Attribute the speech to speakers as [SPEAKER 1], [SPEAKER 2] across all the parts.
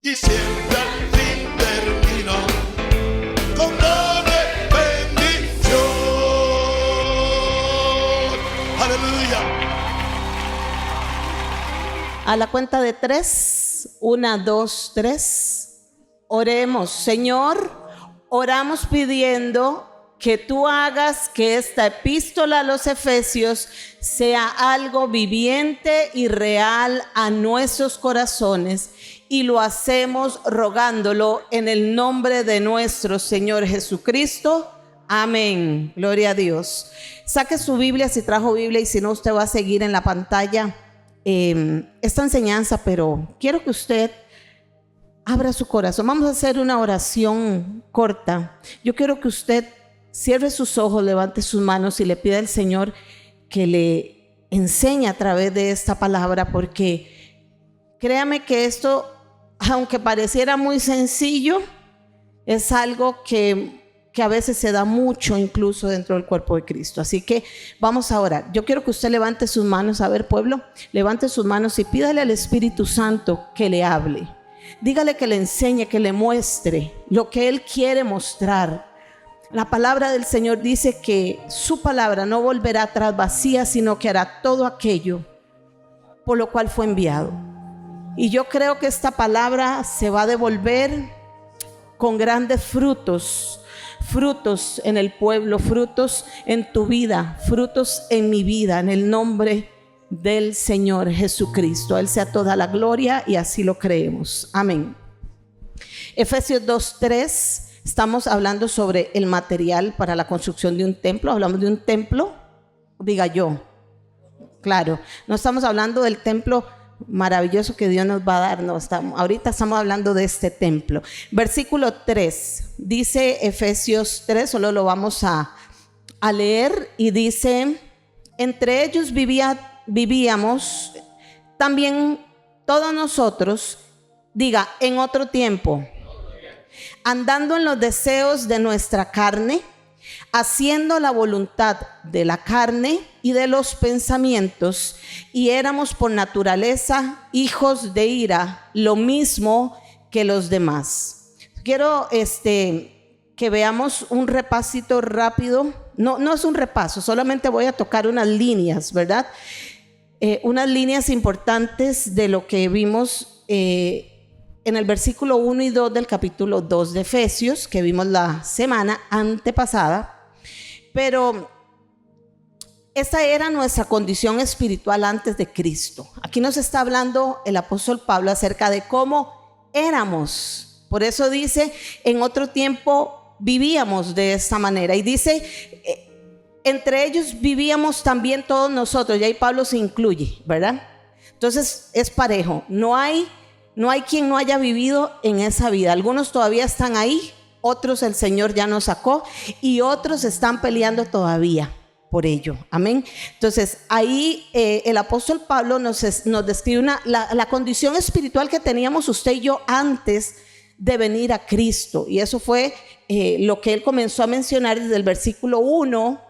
[SPEAKER 1] y siempre al fin terminó con doble bendición. Aleluya.
[SPEAKER 2] A la cuenta de 3, 1, 2, 3, oremos. Señor, oramos pidiendo que tú hagas que esta epístola a los Efesios sea algo viviente y real a nuestros corazones, y lo hacemos rogándolo en el nombre de nuestro Señor Jesucristo. Amén. Gloria a Dios. Saque su Biblia si trajo Biblia, y si no, usted va a seguir en la pantalla esta enseñanza, pero quiero que usted abra su corazón. Vamos a hacer una oración corta. Yo quiero que usted cierre sus ojos, levante sus manos y le pida al Señor que le enseñe a través de esta palabra, porque créame que esto, aunque pareciera muy sencillo, es algo que a veces se da mucho incluso dentro del cuerpo de Cristo. Así que vamos a orar. Yo quiero que usted levante sus manos. A ver, pueblo, levante sus manos y pídale al Espíritu Santo que le hable. Dígale que le enseñe, que le muestre lo que Él quiere mostrar. La palabra del Señor dice que su palabra no volverá atrás vacía, sino que hará todo aquello por lo cual fue enviado. Y yo creo que esta palabra se va a devolver con grandes frutos, frutos en el pueblo, frutos en tu vida, frutos en mi vida, en el nombre del Señor Jesucristo. A Él sea toda la gloria, y así lo creemos. Amén. Efesios 2:3. Estamos hablando sobre el material para la construcción de un templo. Hablamos de un templo, diga yo. Claro, no estamos hablando del templo maravilloso que Dios nos va a dar. No, ahorita estamos hablando de este templo. Versículo 3, dice Efesios 3, solo lo vamos a leer, y dice: entre ellos vivíamos también todos nosotros, diga, en otro tiempo, andando en los deseos de nuestra carne, haciendo la voluntad de la carne y de los pensamientos, y éramos por naturaleza hijos de ira, lo mismo que los demás. Quiero que veamos un repasito rápido. No es un repaso, solamente voy a tocar unas líneas, ¿verdad? Unas líneas importantes de lo que vimos en el versículo 1 y 2 del capítulo 2 de Efesios, que vimos la semana antepasada. Pero esta era nuestra condición espiritual antes de Cristo. Aquí nos está hablando el apóstol Pablo acerca de cómo éramos. Por eso dice, en otro tiempo vivíamos de esta manera. Y dice, entre ellos vivíamos también todos nosotros. Y ahí Pablo se incluye, ¿verdad? Entonces es parejo. No hay quien no haya vivido en esa vida. Algunos todavía están ahí, otros el Señor ya nos sacó, y otros están peleando todavía por ello. Amén. Entonces ahí el apóstol Pablo nos describe la condición espiritual que teníamos usted y yo antes de venir a Cristo. Y eso fue lo que él comenzó a mencionar desde el versículo 1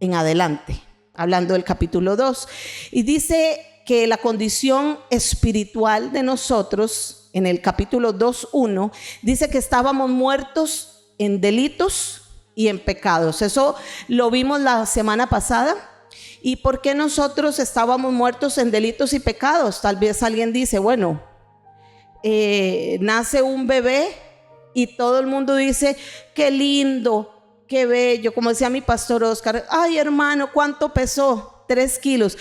[SPEAKER 2] en adelante, hablando del capítulo 2. Y dice que la condición espiritual de nosotros, en el capítulo 2:1, dice que estábamos muertos en delitos y en pecados. Eso lo vimos la semana pasada. ¿Y por qué nosotros estábamos muertos en delitos y pecados? Tal vez alguien dice, bueno, nace un bebé y todo el mundo dice, qué lindo, qué bello. Como decía mi pastor Oscar, ay hermano, ¿cuánto pesó? 3 kilos.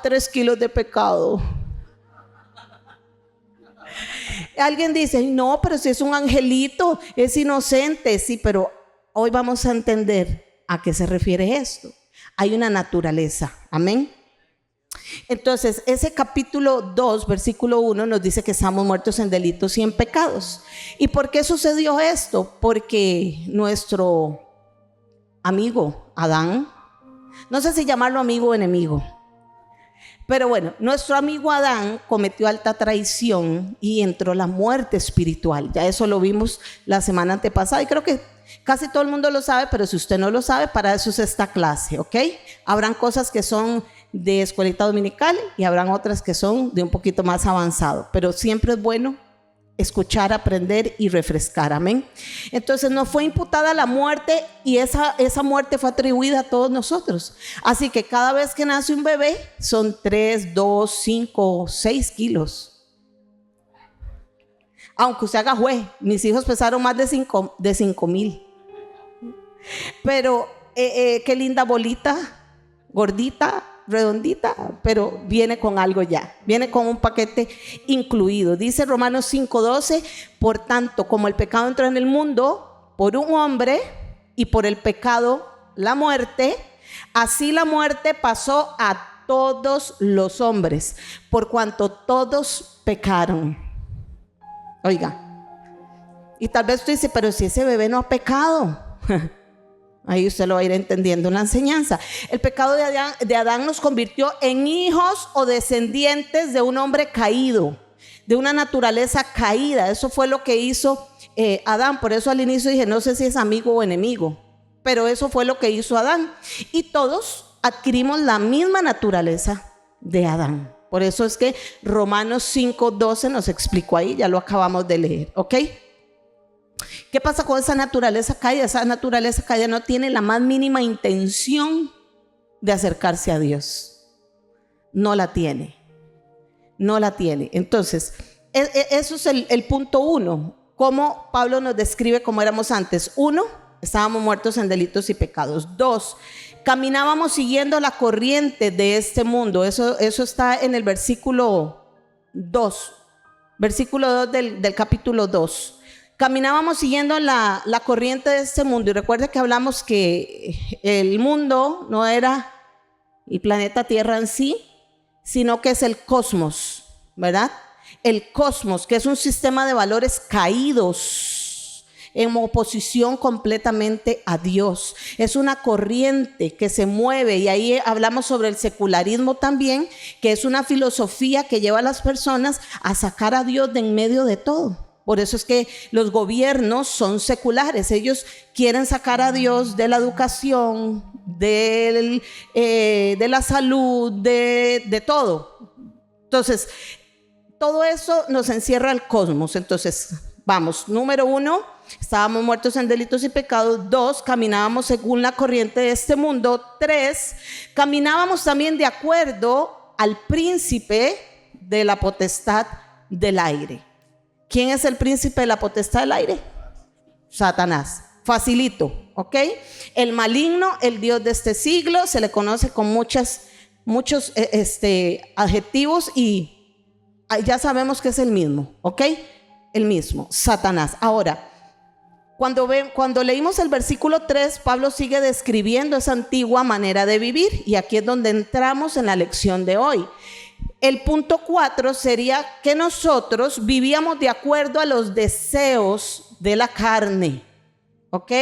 [SPEAKER 2] 3 kilos de pecado. Alguien dice, no, pero si es un angelito, es inocente. Sí, pero hoy vamos a entender a qué se refiere esto. Hay una naturaleza. Amén. Entonces, ese capítulo 2, versículo 1 nos dice que estamos muertos en delitos y en pecados. ¿Y por qué sucedió esto? Porque nuestro amigo Adán, no sé si llamarlo amigo o enemigo, pero bueno, nuestro amigo Adán cometió alta traición y entró la muerte espiritual. Ya eso lo vimos la semana antepasada y creo que casi todo el mundo lo sabe, pero si usted no lo sabe, para eso es esta clase, ¿ok? Habrán cosas que son de escuelita dominical y habrán otras que son de un poquito más avanzado, pero siempre es bueno escuchar, aprender y refrescar. Amén. Entonces nos fue imputada la muerte y esa muerte fue atribuida a todos nosotros. Así que cada vez que nace un bebé son 3, 2, 5, 6 kilos. Aunque usted haga jue, mis hijos pesaron más de 5,000. Pero qué linda bolita, gordita, redondita, pero viene con algo ya, viene con un paquete incluido. Dice Romanos 5:12, por tanto, como el pecado entró en el mundo por un hombre y por el pecado la muerte, así la muerte pasó a todos los hombres, por cuanto todos pecaron. Oiga, y tal vez usted dice, pero si ese bebé no ha pecado. Ahí usted lo va a ir entendiendo en la enseñanza. El pecado de Adán nos convirtió en hijos o descendientes de un hombre caído, de una naturaleza caída. Eso fue lo que hizo Adán. Por eso al inicio dije, no sé si es amigo o enemigo, pero eso fue lo que hizo Adán. Y todos adquirimos la misma naturaleza de Adán. Por eso es que Romanos 5:12 nos explicó ahí, ya lo acabamos de leer, ¿ok? ¿Qué pasa con esa naturaleza caída? Esa naturaleza caída no tiene la más mínima intención de acercarse a Dios. No la tiene. No la tiene. Entonces, eso es el punto 1. Cómo Pablo nos describe cómo éramos antes. 1, estábamos muertos en delitos y pecados. 2, caminábamos siguiendo la corriente de este mundo. Eso está en el versículo 2. Versículo 2 del capítulo 2. Caminábamos siguiendo la corriente de este mundo. Y recuerda que hablamos que el mundo no era el planeta Tierra en sí, sino que es el cosmos, ¿verdad? El cosmos, que es un sistema de valores caídos en oposición completamente a Dios. Es una corriente que se mueve, y ahí hablamos sobre el secularismo también, que es una filosofía que lleva a las personas a sacar a Dios de en medio de todo. Por eso es que los gobiernos son seculares. Ellos quieren sacar a Dios de la educación, de la salud, de todo. Entonces, todo eso nos encierra el cosmos. Entonces, vamos, número 1, estábamos muertos en delitos y pecados. 2, caminábamos según la corriente de este mundo. 3, caminábamos también de acuerdo al príncipe de la potestad del aire. ¿Quién es el príncipe de la potestad del aire? Satanás. Facilito, ¿ok? El maligno, el Dios de este siglo, se le conoce con muchos adjetivos, y ya sabemos que es el mismo, ¿ok? El mismo, Satanás. Ahora, cuando leímos el versículo 3, Pablo sigue describiendo esa antigua manera de vivir, y aquí es donde entramos en la lección de hoy. El punto 4 sería que nosotros vivíamos de acuerdo a los deseos de la carne, ¿ok?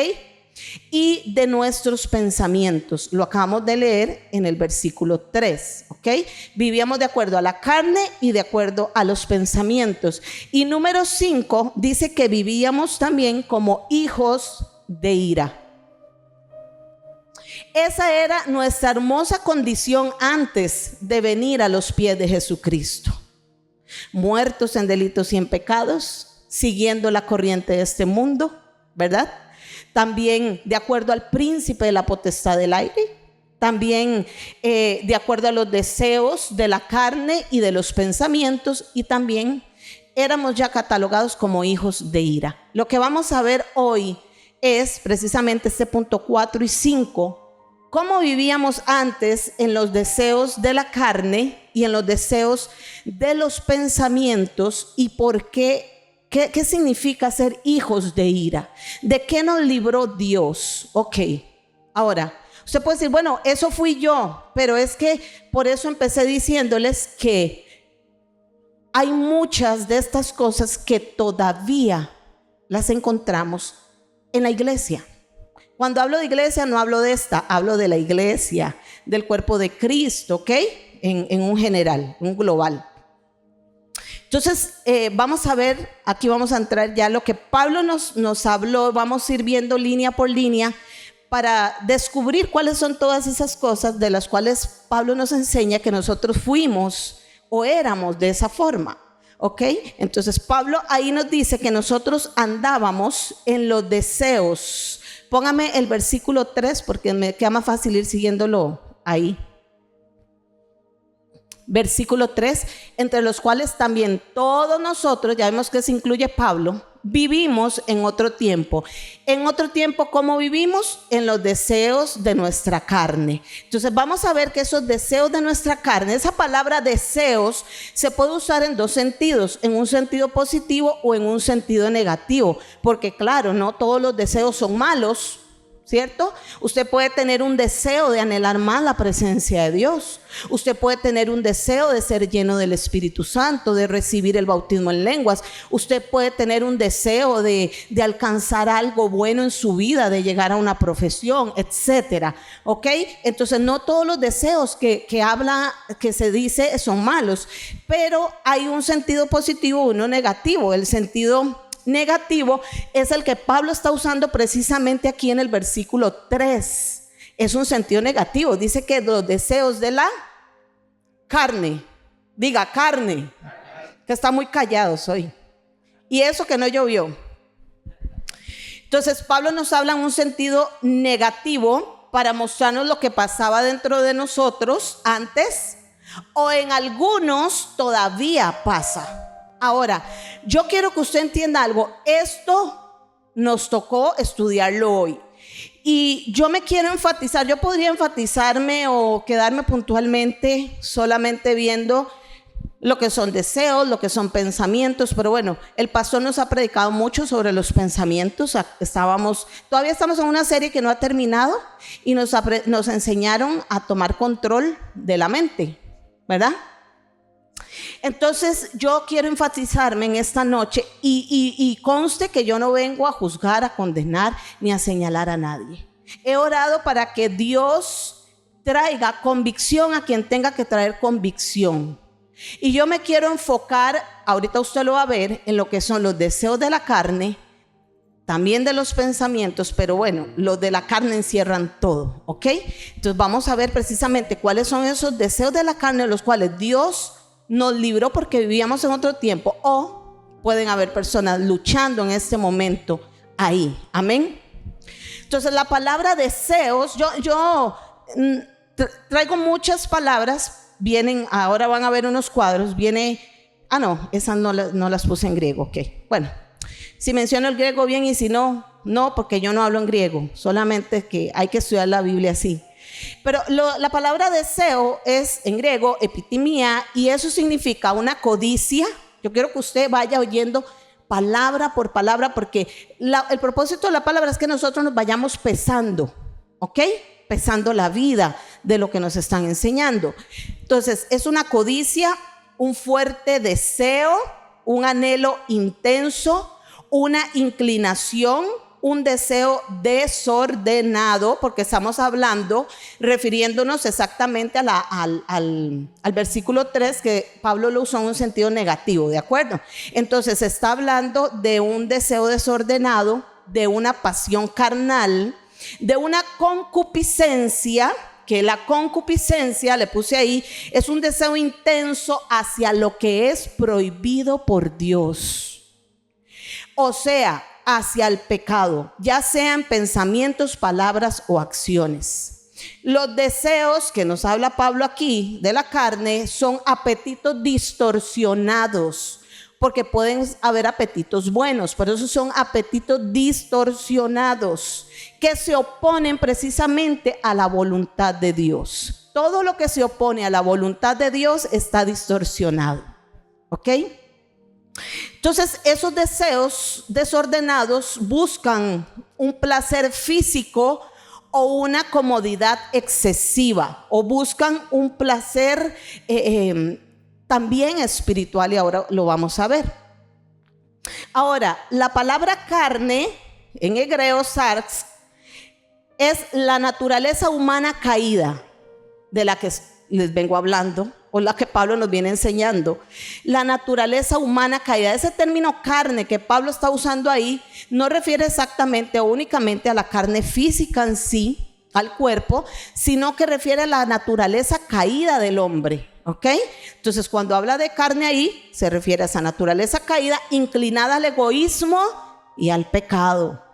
[SPEAKER 2] Y de nuestros pensamientos. Lo acabamos de leer en el versículo 3, ¿ok? Vivíamos de acuerdo a la carne y de acuerdo a los pensamientos. Y número 5 dice que vivíamos también como hijos de ira. Esa era nuestra hermosa condición antes de venir a los pies de Jesucristo. Muertos en delitos y en pecados, siguiendo la corriente de este mundo, ¿verdad? También de acuerdo al príncipe de la potestad del aire. También de acuerdo a los deseos de la carne y de los pensamientos. Y también éramos ya catalogados como hijos de ira. Lo que vamos a ver hoy es precisamente este punto 4 y 5. ¿Cómo vivíamos antes en los deseos de la carne y en los deseos de los pensamientos? ¿Y por qué? ¿Qué significa ser hijos de ira? ¿De qué nos libró Dios? Ok, ahora, usted puede decir, bueno, eso fui yo, pero es que por eso empecé diciéndoles que hay muchas de estas cosas que todavía las encontramos en la iglesia. Cuando hablo de iglesia, no hablo de esta, hablo de la iglesia, del cuerpo de Cristo, ¿ok? En un general, un global. Entonces, vamos a ver, aquí vamos a entrar ya lo que Pablo nos habló. Vamos a ir viendo línea por línea para descubrir cuáles son todas esas cosas de las cuales Pablo nos enseña que nosotros fuimos o éramos de esa forma. ¿Ok? Entonces Pablo ahí nos dice que nosotros andábamos en los deseos. Póngame el versículo 3 porque me queda más fácil ir siguiéndolo ahí. Versículo 3, entre los cuales también todos nosotros, ya vemos que se incluye Pablo, vivimos en otro tiempo. En otro tiempo, ¿cómo vivimos? En los deseos de nuestra carne. Entonces vamos a ver que esos deseos de nuestra carne, esa palabra deseos se puede usar en dos sentidos, en un sentido positivo o en un sentido negativo, porque claro, no todos los deseos son malos, ¿cierto? Usted puede tener un deseo de anhelar más la presencia de Dios. Usted puede tener un deseo de ser lleno del Espíritu Santo, de recibir el bautismo en lenguas. Usted puede tener un deseo de alcanzar algo bueno en su vida, de llegar a una profesión, etcétera. ¿Ok? Entonces no todos los deseos que se dice son malos, pero hay un sentido positivo y uno negativo. El sentido negativo es el que Pablo está usando precisamente aquí en el versículo 3. Es un sentido negativo. Dice que los deseos de la carne, diga carne, que está muy callados hoy. Y eso que no llovió. Entonces Pablo nos habla en un sentido negativo para mostrarnos lo que pasaba dentro de nosotros antes, o en algunos todavía pasa. Ahora, yo quiero que usted entienda algo. Esto nos tocó estudiarlo hoy. Y yo me quiero enfatizar, yo podría enfatizarme o quedarme puntualmente solamente viendo lo que son deseos, lo que son pensamientos, pero bueno, el pastor nos ha predicado mucho sobre los pensamientos. Todavía estamos en una serie que no ha terminado y nos enseñaron a tomar control de la mente, ¿verdad? Entonces yo quiero enfatizarme en esta noche y conste que yo no vengo a juzgar, a condenar ni a señalar a nadie. He orado para que Dios traiga convicción a quien tenga que traer convicción. Y yo me quiero enfocar, ahorita usted lo va a ver, en lo que son los deseos de la carne, también de los pensamientos, pero bueno, los de la carne encierran todo, ¿ok? Entonces vamos a ver precisamente cuáles son esos deseos de la carne, los cuales Dios nos libró porque vivíamos en otro tiempo, o pueden haber personas luchando en este momento ahí, amén. Entonces la palabra deseos, yo traigo muchas palabras, ahora van a ver unos cuadros, esas no las puse en griego, ok, bueno, si menciono el griego bien y si no, porque yo no hablo en griego, solamente que hay que estudiar la Biblia así. Pero la palabra deseo es en griego epitimia y eso significa una codicia. Yo quiero que usted vaya oyendo palabra por palabra porque el propósito de la palabra es que nosotros nos vayamos pesando, ¿ok? Pesando la vida de lo que nos están enseñando. Entonces es una codicia, un fuerte deseo, un anhelo intenso, una inclinación, un deseo desordenado, porque estamos hablando, refiriéndonos exactamente al versículo 3, que Pablo lo usó en un sentido negativo, ¿de acuerdo? Entonces está hablando de un deseo desordenado, de una pasión carnal, de una concupiscencia, que la concupiscencia, le puse ahí, es un deseo intenso hacia lo que es prohibido por Dios. O sea, hacia el pecado, ya sean pensamientos, palabras o acciones. Los deseos que nos habla Pablo aquí de la carne son apetitos distorsionados, porque pueden haber apetitos buenos, pero esos son apetitos distorsionados que se oponen precisamente a la voluntad de Dios. Todo lo que se opone a la voluntad de Dios está distorsionado, ¿ok? Entonces esos deseos desordenados buscan un placer físico o una comodidad excesiva, o buscan un placer también espiritual, y ahora lo vamos a ver. Ahora, la palabra carne en hebreo sarx es la naturaleza humana caída de la que les vengo hablando, o la que Pablo nos viene enseñando. La naturaleza humana caída. Ese término carne que Pablo está usando ahí no refiere exactamente o únicamente a la carne física en sí, al cuerpo, sino que refiere a la naturaleza caída del hombre. ¿ok? Entonces, cuando habla de carne ahí, se refiere a esa naturaleza caída, inclinada al egoísmo y al pecado.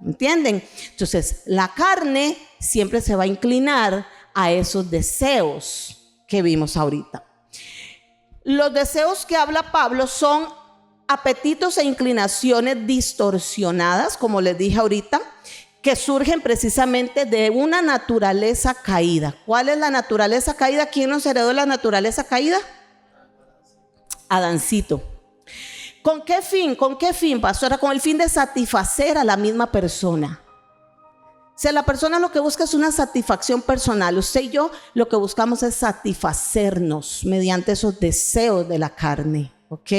[SPEAKER 2] ¿Entienden? Entonces, la carne siempre se va a inclinar a esos deseos que vimos ahorita. Los deseos que habla Pablo son apetitos e inclinaciones distorsionadas, como les dije ahorita, que surgen precisamente de una naturaleza caída. ¿Cuál es la naturaleza caída? ¿Quién nos heredó la naturaleza caída? Adancito. ¿Con qué fin? ¿Con qué fin, pastora? Con el fin de satisfacer a la misma persona. O sea, la persona lo que busca es una satisfacción personal. Usted y yo lo que buscamos es satisfacernos mediante esos deseos de la carne, ¿ok?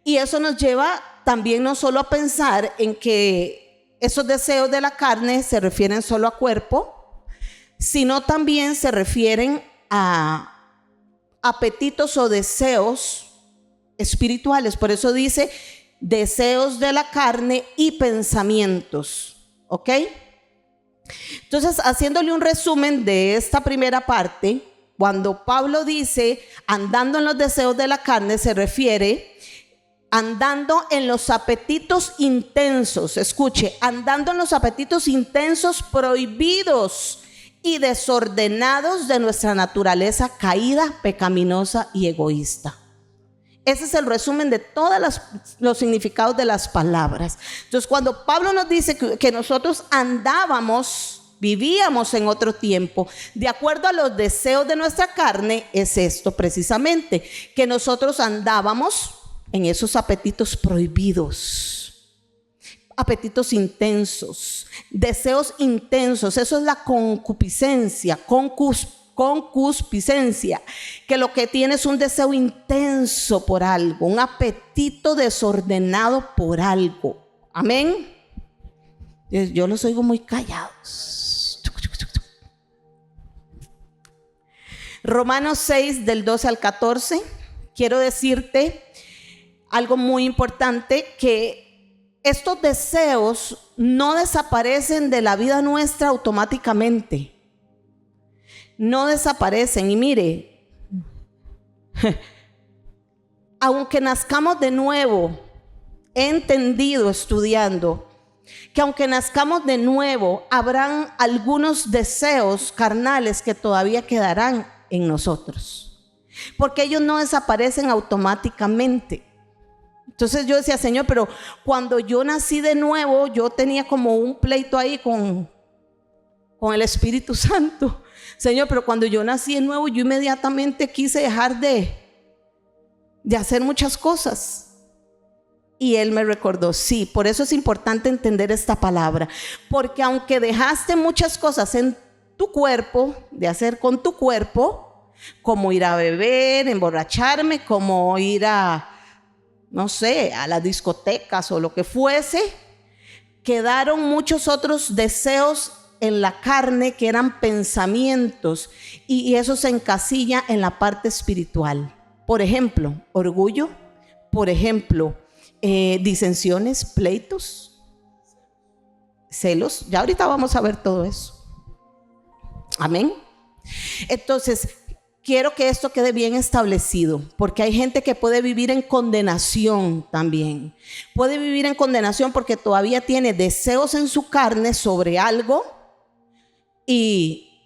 [SPEAKER 2] Y eso nos lleva también no solo a pensar en que esos deseos de la carne se refieren solo a cuerpo, sino también se refieren a apetitos o deseos espirituales. Por eso dice deseos de la carne y pensamientos, ¿ok? Entonces, haciéndole un resumen de esta primera parte, cuando Pablo dice andando en los deseos de la carne, se refiere andando en los apetitos intensos. Escuche, andando en los apetitos intensos, prohibidos y desordenados de nuestra naturaleza caída, pecaminosa y egoísta. Ese es el resumen de todos los significados de las palabras. Entonces, cuando Pablo nos dice que nosotros vivíamos en otro tiempo, de acuerdo a los deseos de nuestra carne, es esto precisamente, que nosotros andábamos en esos apetitos prohibidos, apetitos intensos, deseos intensos. Eso es la concupiscencia, concupiscencia, que lo que tiene es un deseo intenso por algo, un apetito desordenado por algo. Amén. Yo los oigo muy callados. Romanos 6 del 12 al 14. Quiero decirte algo muy importante, que estos deseos no desaparecen de la vida nuestra automáticamente. No desaparecen. Y mire, aunque nazcamos de nuevo, he entendido estudiando que aunque nazcamos de nuevo, habrán algunos deseos carnales que todavía quedarán en nosotros, porque ellos no desaparecen automáticamente. Entonces yo decía, Señor, pero cuando yo nací de nuevo, yo tenía como un pleito ahí con el Espíritu Santo. Señor, pero cuando yo nací de nuevo, yo inmediatamente quise dejar de hacer muchas cosas. Y Él me recordó, sí, por eso es importante entender esta palabra, porque aunque dejaste muchas cosas en tu cuerpo, de hacer con tu cuerpo, como ir a beber, emborracharme, como ir a, no sé, a las discotecas o lo que fuese, quedaron muchos otros deseos en la carne que eran pensamientos, y eso se encasilla en la parte espiritual. Por ejemplo, orgullo, por ejemplo, disensiones, pleitos, celos. Ya ahorita vamos a ver todo eso. Amén. Entonces, quiero que esto quede bien establecido, porque hay gente que puede vivir en condenación también. Puede vivir en condenación porque todavía tiene deseos en su carne sobre algo, y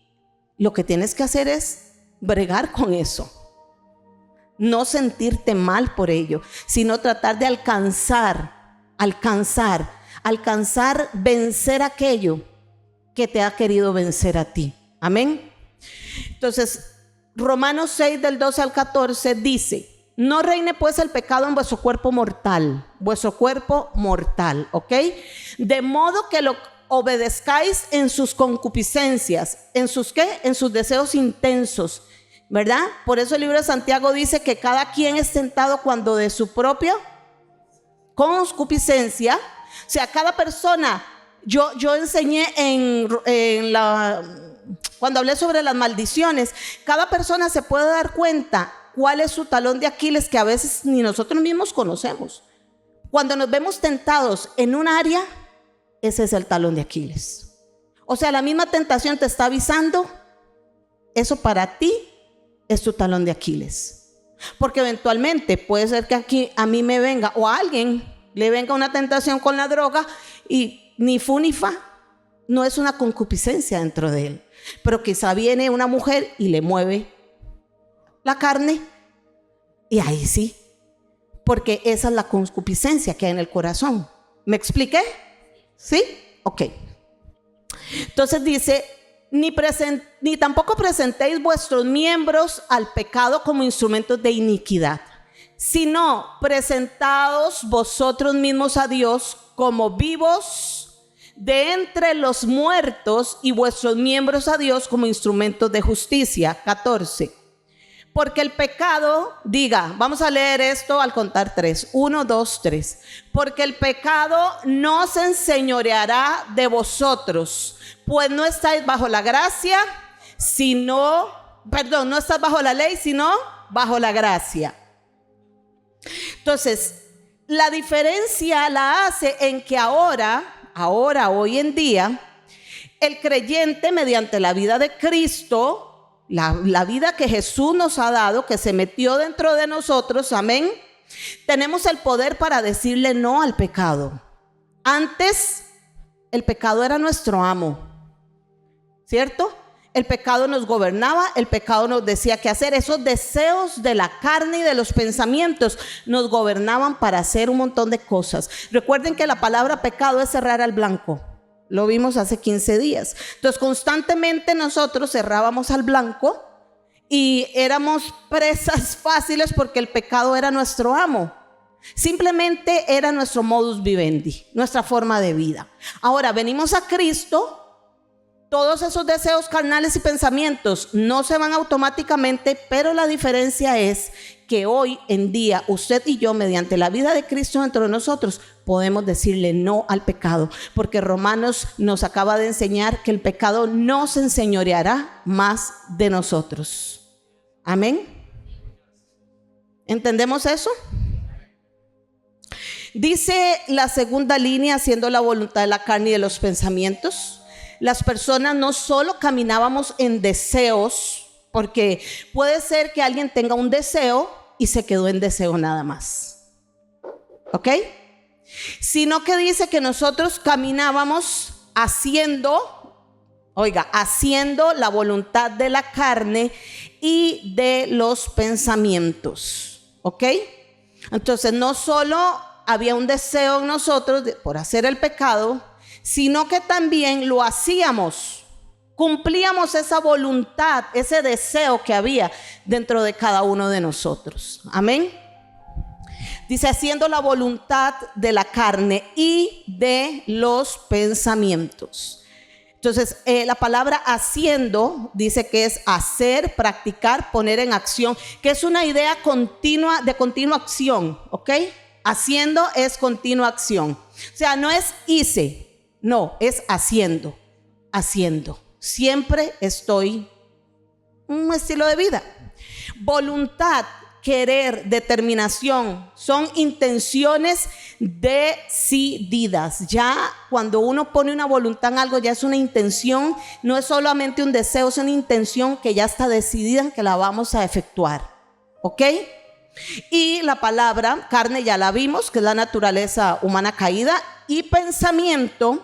[SPEAKER 2] lo que tienes que hacer es bregar con eso. No sentirte mal por ello, sino tratar de alcanzar, vencer aquello que te ha querido vencer a ti. Amén. Entonces, Romanos 6 del 12 al 14 dice: no reine pues el pecado en vuestro cuerpo mortal, ¿ok? De modo que lo obedezcáis en sus concupiscencias. ¿En sus qué? En sus deseos intensos, ¿verdad? Por eso el libro de Santiago dice que cada quien es tentado cuando de su propia concupiscencia. O sea, cada persona, yo enseñé cuando hablé sobre las maldiciones, cada persona se puede dar cuenta cuál es su talón de Aquiles, que a veces ni nosotros mismos conocemos. Cuando nos vemos tentados en un área, ese es el talón de Aquiles. O sea, la misma tentación te está avisando: eso para ti es tu talón de Aquiles. Porque eventualmente puede ser que aquí a mí me venga, o a alguien le venga una tentación con la droga y ni fu ni fa, no es una concupiscencia dentro de él. Pero quizá viene una mujer y le mueve la carne y ahí sí, porque esa es la concupiscencia que hay en el corazón. ¿Me expliqué? ¿Sí? Ok. Entonces dice, ni tampoco presentéis vuestros miembros al pecado como instrumentos de iniquidad, sino presentaos vosotros mismos a Dios como vivos de entre los muertos y vuestros miembros a Dios como instrumentos de justicia. 14. Porque el pecado, vamos a leer esto al contar 3. 1, 2, 3. Porque el pecado no se enseñoreará de vosotros, pues no estáis bajo la gracia, no estás bajo la ley, sino bajo la gracia. Entonces, la diferencia la hace en que hoy en día, el creyente mediante la vida de Cristo, la vida que Jesús nos ha dado, que se metió dentro de nosotros, amén, tenemos el poder para decirle no al pecado. Antes, el pecado era nuestro amo, ¿cierto? El pecado nos gobernaba, el pecado nos decía qué hacer. Esos deseos de la carne y de los pensamientos nos gobernaban para hacer un montón de cosas. Recuerden que la palabra pecado es cerrar al blanco. Lo vimos hace 15 días. Entonces constantemente nosotros cerrábamos al blanco y éramos presas fáciles porque el pecado era nuestro amo. Simplemente era nuestro modus vivendi, nuestra forma de vida. Ahora venimos a Cristo. Todos esos deseos carnales y pensamientos no se van automáticamente, pero la diferencia es que hoy en día usted y yo, mediante la vida de Cristo dentro de nosotros, podemos decirle no al pecado, porque Romanos nos acaba de enseñar que el pecado no se enseñoreará más de nosotros. Amén. ¿Entendemos eso? Dice la segunda línea, haciendo la voluntad de la carne y de los pensamientos. Las personas no solo caminábamos en deseos, porque puede ser que alguien tenga un deseo y se quedó en deseo nada más, ¿ok? Sino que dice que nosotros caminábamos haciendo la voluntad de la carne y de los pensamientos, ¿ok? Entonces no solo había un deseo en nosotros por hacer el pecado, sino que también lo hacíamos, cumplíamos esa voluntad, ese deseo que había dentro de cada uno de nosotros. Amén. Dice, haciendo la voluntad de la carne y de los pensamientos. Entonces, la palabra haciendo dice que es hacer, practicar, poner en acción, que es una idea continua, de continua acción, ¿ok? Haciendo es continua acción. O sea, no es hice. No, es haciendo. Siempre estoy un estilo de vida. Voluntad, querer, determinación, son intenciones decididas. Ya cuando uno pone una voluntad en algo, ya es una intención, no es solamente un deseo, es una intención que ya está decidida en que la vamos a efectuar. ¿Ok? Y la palabra carne ya la vimos, que es la naturaleza humana caída, y pensamiento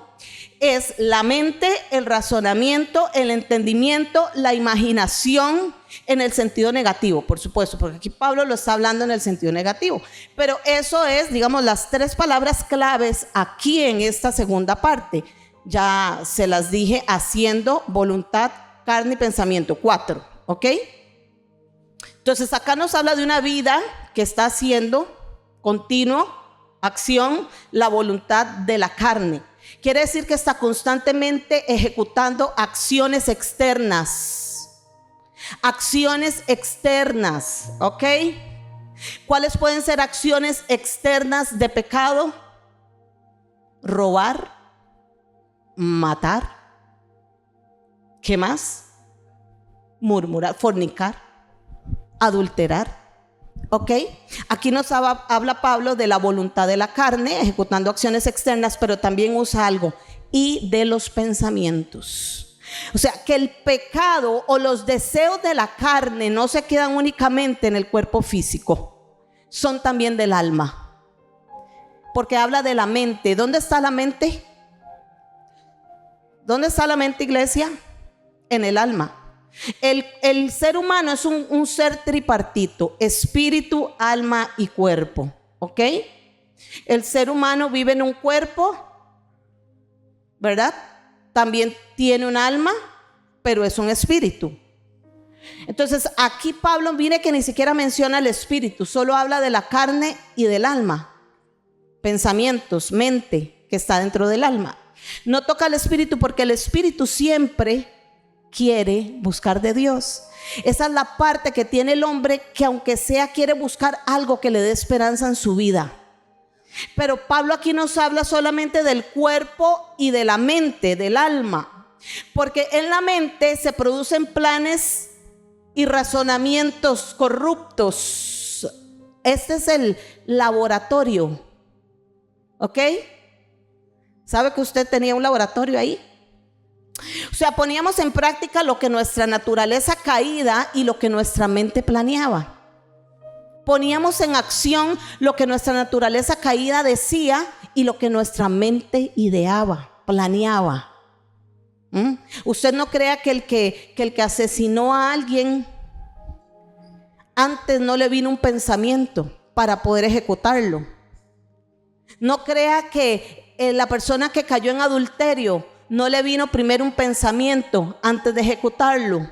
[SPEAKER 2] es la mente, el razonamiento, el entendimiento, la imaginación en el sentido negativo, por supuesto, porque aquí Pablo lo está hablando en el sentido negativo. Pero eso es, digamos, las 3 palabras claves aquí en esta segunda parte. Ya se las dije, haciendo, voluntad, carne y pensamiento, 4, ¿ok? Entonces acá nos habla de una vida que está haciendo continuo, acción, la voluntad de la carne. Quiere decir que está constantemente ejecutando acciones externas. Acciones externas, ¿ok? ¿Cuáles pueden ser acciones externas de pecado? Robar, matar, ¿qué más? Murmurar, fornicar, adulterar. ¿Ok? Aquí nos habla Pablo de la voluntad de la carne, ejecutando acciones externas, pero también usa algo, y de los pensamientos. O sea, que el pecado o los deseos de la carne no se quedan únicamente en el cuerpo físico, son también del alma. Porque habla de la mente. ¿Dónde está la mente? ¿Dónde está la mente, iglesia? En el alma. El ser humano es un ser tripartito: espíritu, alma y cuerpo. ¿Ok? El ser humano vive en un cuerpo, ¿verdad? También tiene un alma, pero es un espíritu. Entonces aquí Pablo, mire que ni siquiera menciona el espíritu, solo habla de la carne y del alma. Pensamientos, mente, que está dentro del alma. No toca el espíritu porque el espíritu siempre quiere buscar de Dios. Esa es la parte que tiene el hombre, que aunque sea quiere buscar algo que le dé esperanza en su vida. Pero Pablo aquí nos habla solamente del cuerpo y de la mente, del alma, porque en la mente se producen planes y razonamientos corruptos. Este es el laboratorio, ¿ok? ¿Sabe que usted tenía un laboratorio ahí? O sea, poníamos en práctica lo que nuestra naturaleza caída y lo que nuestra mente planeaba. Poníamos en acción lo que nuestra naturaleza caída decía y lo que nuestra mente ideaba, planeaba. Usted no crea que el que asesinó a alguien, antes no le vino un pensamiento para poder ejecutarlo. No crea que la persona que cayó en adulterio no le vino primero un pensamiento antes de ejecutarlo.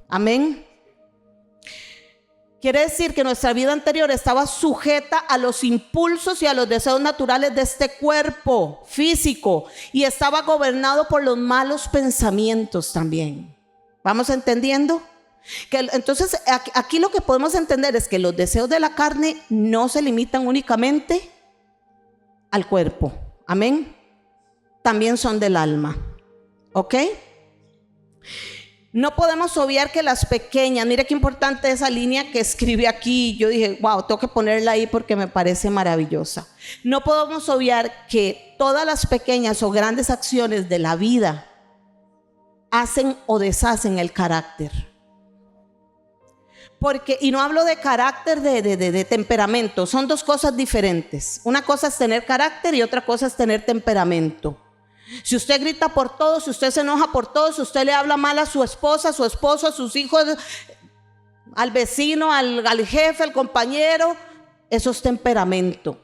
[SPEAKER 2] Amén. Quiere decir que nuestra vida anterior estaba sujeta a los impulsos y a los deseos naturales de este cuerpo físico y estaba gobernado por los malos pensamientos también. ¿Vamos entendiendo? Entonces aquí lo que podemos entender es que los deseos de la carne no se limitan únicamente al cuerpo. Amén. También son del alma. ¿Ok? No podemos obviar que las pequeñas, mire qué importante esa línea que escribe aquí. Yo dije, wow, tengo que ponerla ahí porque me parece maravillosa. No podemos obviar que todas las pequeñas o grandes acciones de la vida hacen o deshacen el carácter. Porque, y no hablo de carácter de temperamento, son dos cosas diferentes. Una cosa es tener carácter y otra cosa es tener temperamento. Si usted grita por todo, si usted se enoja por todo, si usted le habla mal a su esposa, a su esposo, a sus hijos, al vecino, al jefe, al compañero, eso es temperamento.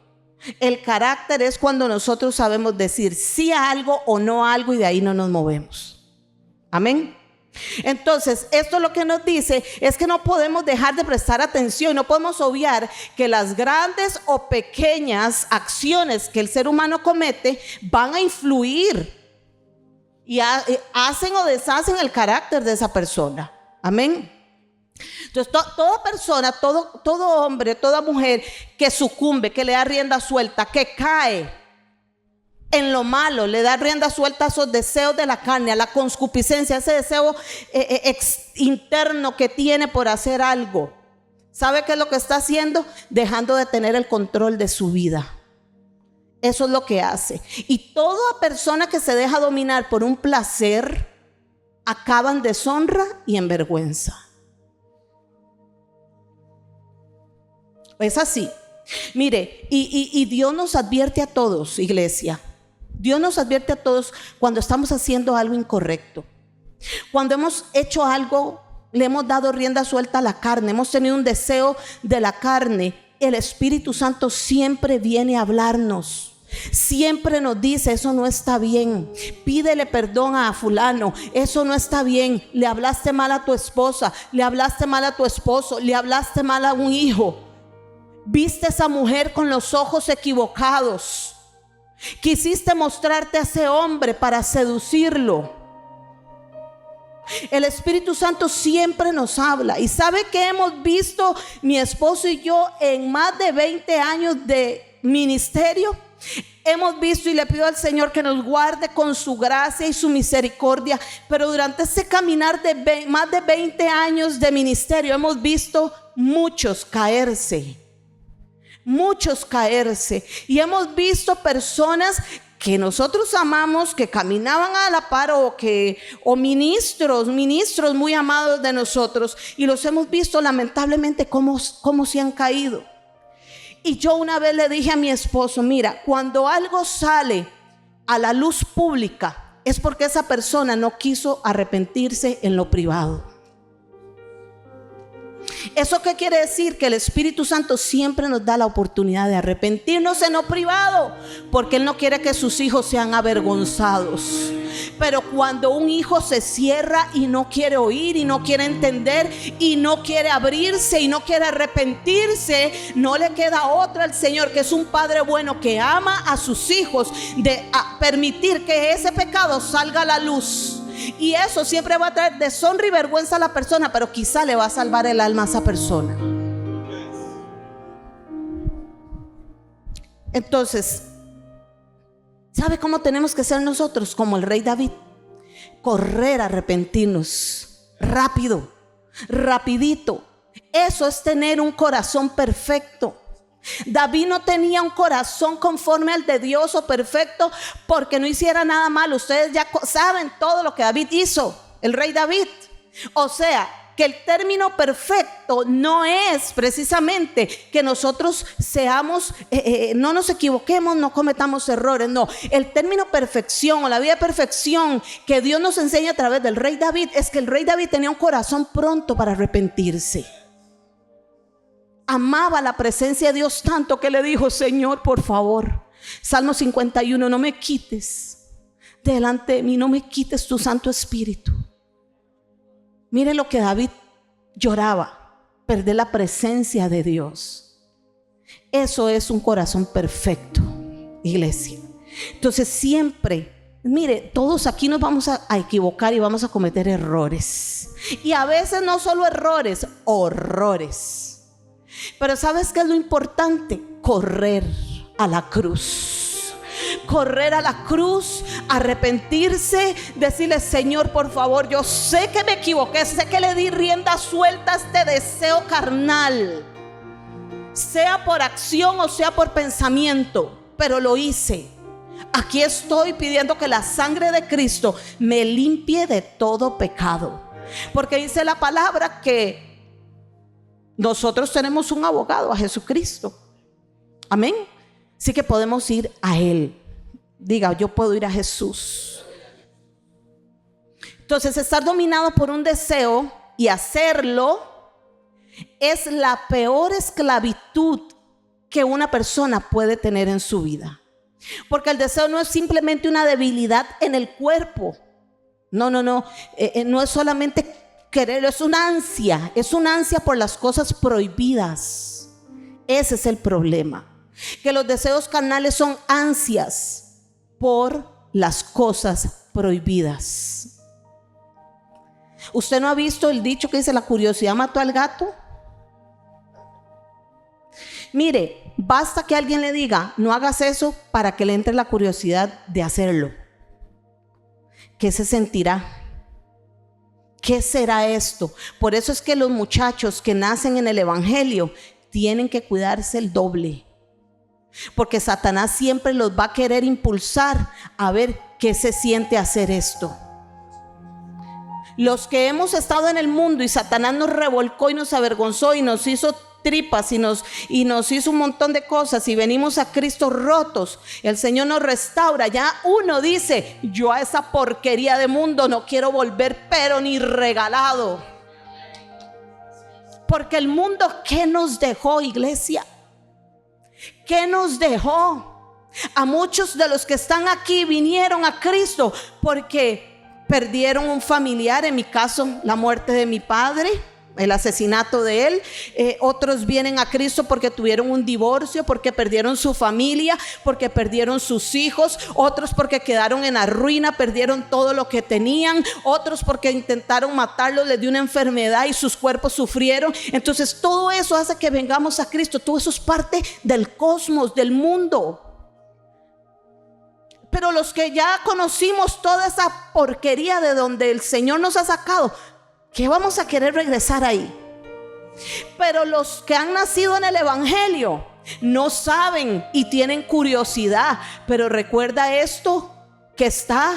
[SPEAKER 2] El carácter es cuando nosotros sabemos decir sí a algo o no a algo y de ahí no nos movemos. Amén. Entonces, esto lo que nos dice es que no podemos dejar de prestar atención, no podemos obviar que las grandes o pequeñas acciones que el ser humano comete van a influir y hacen o deshacen el carácter de esa persona. Amén. Entonces, toda persona, todo hombre, toda mujer que sucumbe, que le da rienda suelta, que cae en lo malo, le da rienda suelta a esos deseos de la carne, a la concupiscencia, ese deseo interno que tiene por hacer algo. ¿Sabe qué es lo que está haciendo? Dejando de tener el control de su vida. Eso es lo que hace. Y toda persona que se deja dominar por un placer acaba en deshonra y en vergüenza. Es así. Mire, y Dios nos advierte a todos, iglesia. Dios nos advierte a todos cuando estamos haciendo algo incorrecto. Cuando hemos hecho algo, le hemos dado rienda suelta a la carne, hemos tenido un deseo de la carne. El Espíritu Santo siempre viene a hablarnos. Siempre nos dice, eso no está bien. Pídele perdón a fulano, eso no está bien. Le hablaste mal a tu esposa, le hablaste mal a tu esposo, le hablaste mal a un hijo. Viste a esa mujer con los ojos equivocados. Quisiste mostrarte a ese hombre para seducirlo. El Espíritu Santo siempre nos habla. ¿Y sabe qué hemos visto mi esposo y yo en más de 20 años de ministerio? Hemos visto, y le pido al Señor que nos guarde con su gracia y su misericordia, pero durante ese caminar de más de 20 años de ministerio hemos visto muchos caerse. Y hemos visto personas que nosotros amamos, que caminaban a la par, o ministros muy amados de nosotros, y los hemos visto lamentablemente cómo se han caído. Y yo una vez le dije a mi esposo: mira, cuando algo sale a la luz pública es porque esa persona no quiso arrepentirse en lo privado. ¿Eso qué quiere decir? Que el Espíritu Santo siempre nos da la oportunidad de arrepentirnos en lo privado, porque Él no quiere que sus hijos sean avergonzados. Pero cuando un hijo se cierra y no quiere oír, y no quiere entender, y no quiere abrirse, y no quiere arrepentirse, no le queda otra al Señor, que es un Padre bueno que ama a sus hijos, de permitir que ese pecado salga a la luz. Y eso siempre va a traer deshonra y vergüenza a la persona, pero quizá le va a salvar el alma a esa persona. Entonces, ¿sabe cómo tenemos que ser nosotros? Como el rey David: correr a arrepentirnos rápido, rapidito. Eso es tener un corazón perfecto. David no tenía un corazón conforme al de Dios o perfecto porque no hiciera nada malo. Ustedes ya saben todo lo que David hizo, el rey David. O sea, que el término perfecto no es precisamente que nosotros seamos, no nos equivoquemos, no cometamos errores. No, el término perfección o la vida de perfección que Dios nos enseña a través del rey David es que el rey David tenía un corazón pronto para arrepentirse. Amaba la presencia de Dios tanto que le dijo: Señor, por favor, Salmo 51, no me quites delante de mí, no me quites tu Santo Espíritu. Mire lo que David lloraba: perder la presencia de Dios. Eso es un corazón perfecto, iglesia. Entonces siempre, mire, todos aquí nos vamos a equivocar y vamos a cometer errores. Y a veces no solo errores, horrores. Pero ¿sabes qué es lo importante? Correr a la cruz. Correr a la cruz, arrepentirse, decirle: Señor, por favor, yo sé que me equivoqué, sé que le di rienda suelta a este deseo carnal, sea por acción o sea por pensamiento, pero lo hice. Aquí estoy pidiendo que la sangre de Cristo me limpie de todo pecado, porque dice la palabra que nosotros tenemos un abogado, a Jesucristo. Amén. Así que podemos ir a Él. Diga: yo puedo ir a Jesús. Entonces, estar dominado por un deseo y hacerlo es la peor esclavitud que una persona puede tener en su vida. Porque el deseo no es simplemente una debilidad en el cuerpo. No es solamente querer, es una ansia por las cosas prohibidas. Ese es el problema, que los deseos carnales son ansias por las cosas prohibidas. ¿Usted no ha visto el dicho que dice: la curiosidad mató al gato? Mire, basta que alguien le diga: no hagas eso, para que le entre la curiosidad de hacerlo. ¿Qué se sentirá? ¿Qué será esto? Por eso es que los muchachos que nacen en el evangelio tienen que cuidarse el doble, porque Satanás siempre los va a querer impulsar a ver qué se siente hacer esto. Los que hemos estado en el mundo y Satanás nos revolcó y nos avergonzó y nos hizo tripas y nos hizo un montón de cosas, y venimos a Cristo rotos, el Señor nos restaura. Ya uno dice: yo a esa porquería de mundo no quiero volver, pero ni regalado. Porque el mundo, ¿qué nos dejó, iglesia? ¿Qué nos dejó? A muchos de los que están aquí vinieron a Cristo porque perdieron un familiar, en mi caso la muerte de mi padre, el asesinato de él. Otros vienen a Cristo porque tuvieron un divorcio, porque perdieron su familia, porque perdieron sus hijos. Otros porque quedaron en la ruina, perdieron todo lo que tenían. Otros porque intentaron matarlos, les dio una enfermedad y sus cuerpos sufrieron. Entonces todo eso hace que vengamos a Cristo. Todo eso es parte del cosmos, del mundo. Pero los que ya conocimos toda esa porquería de donde el Señor nos ha sacado, ¿qué vamos a querer regresar ahí? Pero los que han nacido en el evangelio no saben y tienen curiosidad, pero recuerda esto que está,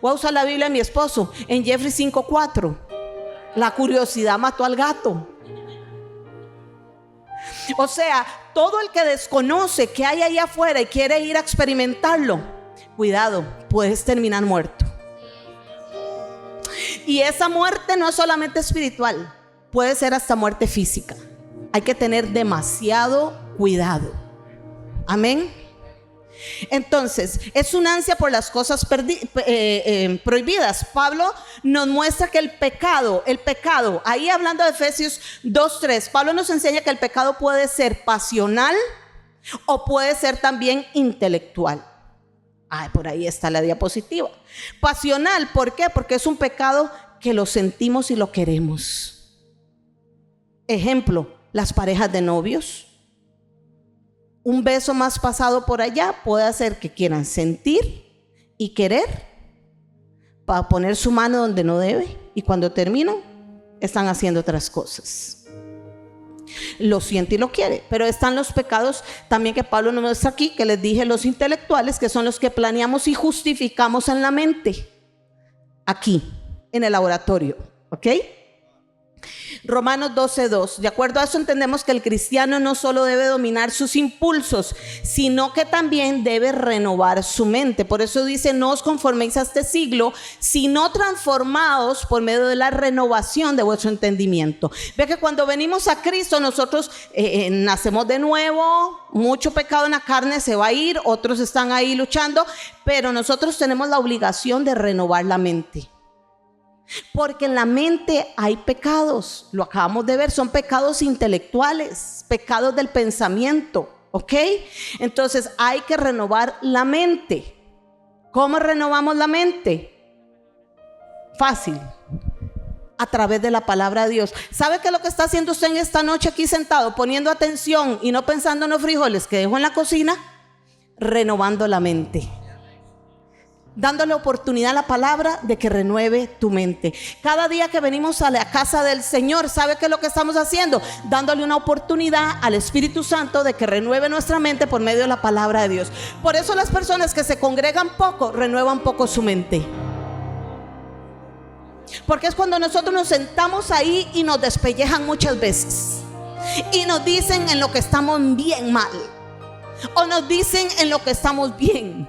[SPEAKER 2] voy a usar la Biblia de mi esposo, en Jeffrey 5:4, la curiosidad mató al gato. O sea, todo el que desconoce que hay allá afuera y quiere ir a experimentarlo, cuidado, puedes terminar muerto. Y esa muerte no es solamente espiritual, puede ser hasta muerte física. Hay que tener demasiado cuidado. Amén. Entonces, es una ansia por las cosas prohibidas. Pablo nos muestra que el pecado, ahí hablando de Efesios 2:3, Pablo nos enseña que el pecado puede ser pasional o puede ser también intelectual. Por ahí está la diapositiva. Pasional, ¿por qué? Porque es un pecado que lo sentimos y lo queremos. Ejemplo, las parejas de novios. Un beso más pasado por allá puede hacer que quieran sentir y querer para poner su mano donde no debe, y cuando terminan están haciendo otras cosas. Lo siente y lo quiere. Pero están los pecados también que Pablo nos muestra aquí, que les dije, los intelectuales, que son los que planeamos y justificamos en la mente, aquí en el laboratorio, ¿ok? Romanos 12:2. De acuerdo a eso entendemos que el cristiano no solo debe dominar sus impulsos, sino que también debe renovar su mente. Por eso dice: no os conforméis a este siglo, sino transformados por medio de la renovación de vuestro entendimiento. Ve que cuando venimos a Cristo nosotros nacemos de nuevo. Mucho pecado en la carne se va a ir, otros están ahí luchando, pero nosotros tenemos la obligación de renovar la mente. Porque en la mente hay pecados, lo acabamos de ver, son pecados intelectuales, pecados del pensamiento, ¿ok? Entonces hay que renovar la mente. ¿Cómo renovamos la mente? Fácil, a través de la palabra de Dios. ¿Sabe qué es lo que está haciendo usted en esta noche aquí sentado, poniendo atención y no pensando en los frijoles que dejó en la cocina? Renovando la mente, dándole oportunidad a la palabra de que renueve tu mente. Cada día que venimos a la casa del Señor, ¿sabe qué es lo que estamos haciendo? Dándole una oportunidad al Espíritu Santo de que renueve nuestra mente por medio de la palabra de Dios. Por eso las personas que se congregan poco, renuevan poco su mente. Porque es cuando nosotros nos sentamos ahí y nos despellejan muchas veces. Y nos dicen en lo que estamos bien mal. O nos dicen en lo que estamos bien.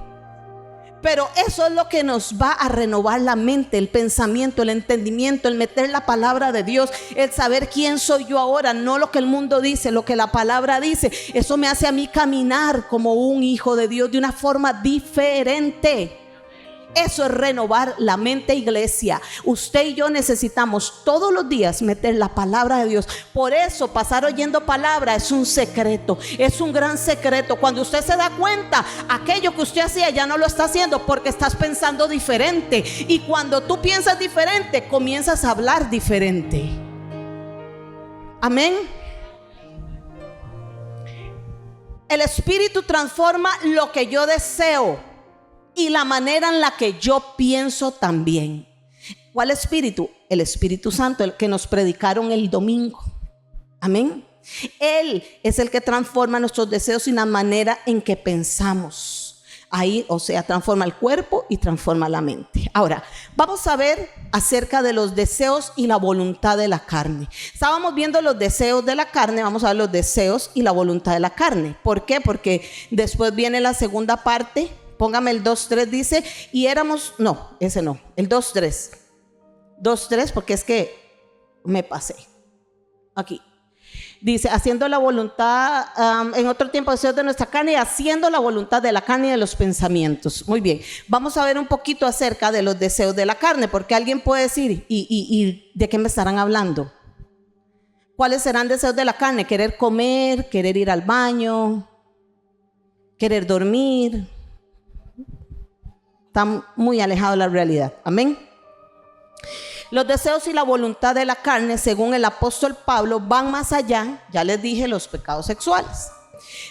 [SPEAKER 2] Pero eso es lo que nos va a renovar la mente, el pensamiento, el entendimiento, el meter la palabra de Dios, el saber quién soy yo ahora, no lo que el mundo dice, lo que la palabra dice. Eso me hace a mí caminar como un hijo de Dios de una forma diferente. Eso es renovar la mente, iglesia. Usted y yo necesitamos todos los días meter la palabra de Dios. Por eso pasar oyendo palabra es un secreto, es un gran secreto. Cuando usted se da cuenta, aquello que usted hacía ya no lo está haciendo porque estás pensando diferente. Y cuando tú piensas diferente, comienzas a hablar diferente. Amén. El Espíritu transforma lo que yo deseo y la manera en la que yo pienso también. ¿Cuál espíritu? El Espíritu Santo, el que nos predicaron el domingo. Amén. Él es el que transforma nuestros deseos y la manera en que pensamos. Ahí, o sea, transforma el cuerpo y transforma la mente. Ahora, vamos a ver acerca de los deseos y la voluntad de la carne. Estábamos viendo los deseos de la carne, vamos a ver los deseos y la voluntad de la carne. ¿Por qué? Porque después viene la segunda parte. Póngame el 2:3, dice, y éramos, no, ese no, el 2:3. 2:3, porque es que me pasé. Aquí. Dice, haciendo la voluntad, en otro tiempo, deseos de nuestra carne, y haciendo la voluntad de la carne y de los pensamientos. Muy bien, vamos a ver un poquito acerca de los deseos de la carne, porque alguien puede decir, ¿y de qué me estarán hablando? ¿Cuáles serán deseos de la carne? Querer comer, querer ir al baño, querer dormir. Está muy alejado de la realidad. Amén. Los deseos y la voluntad de la carne, según el apóstol Pablo, van más allá. Ya les dije, los pecados sexuales.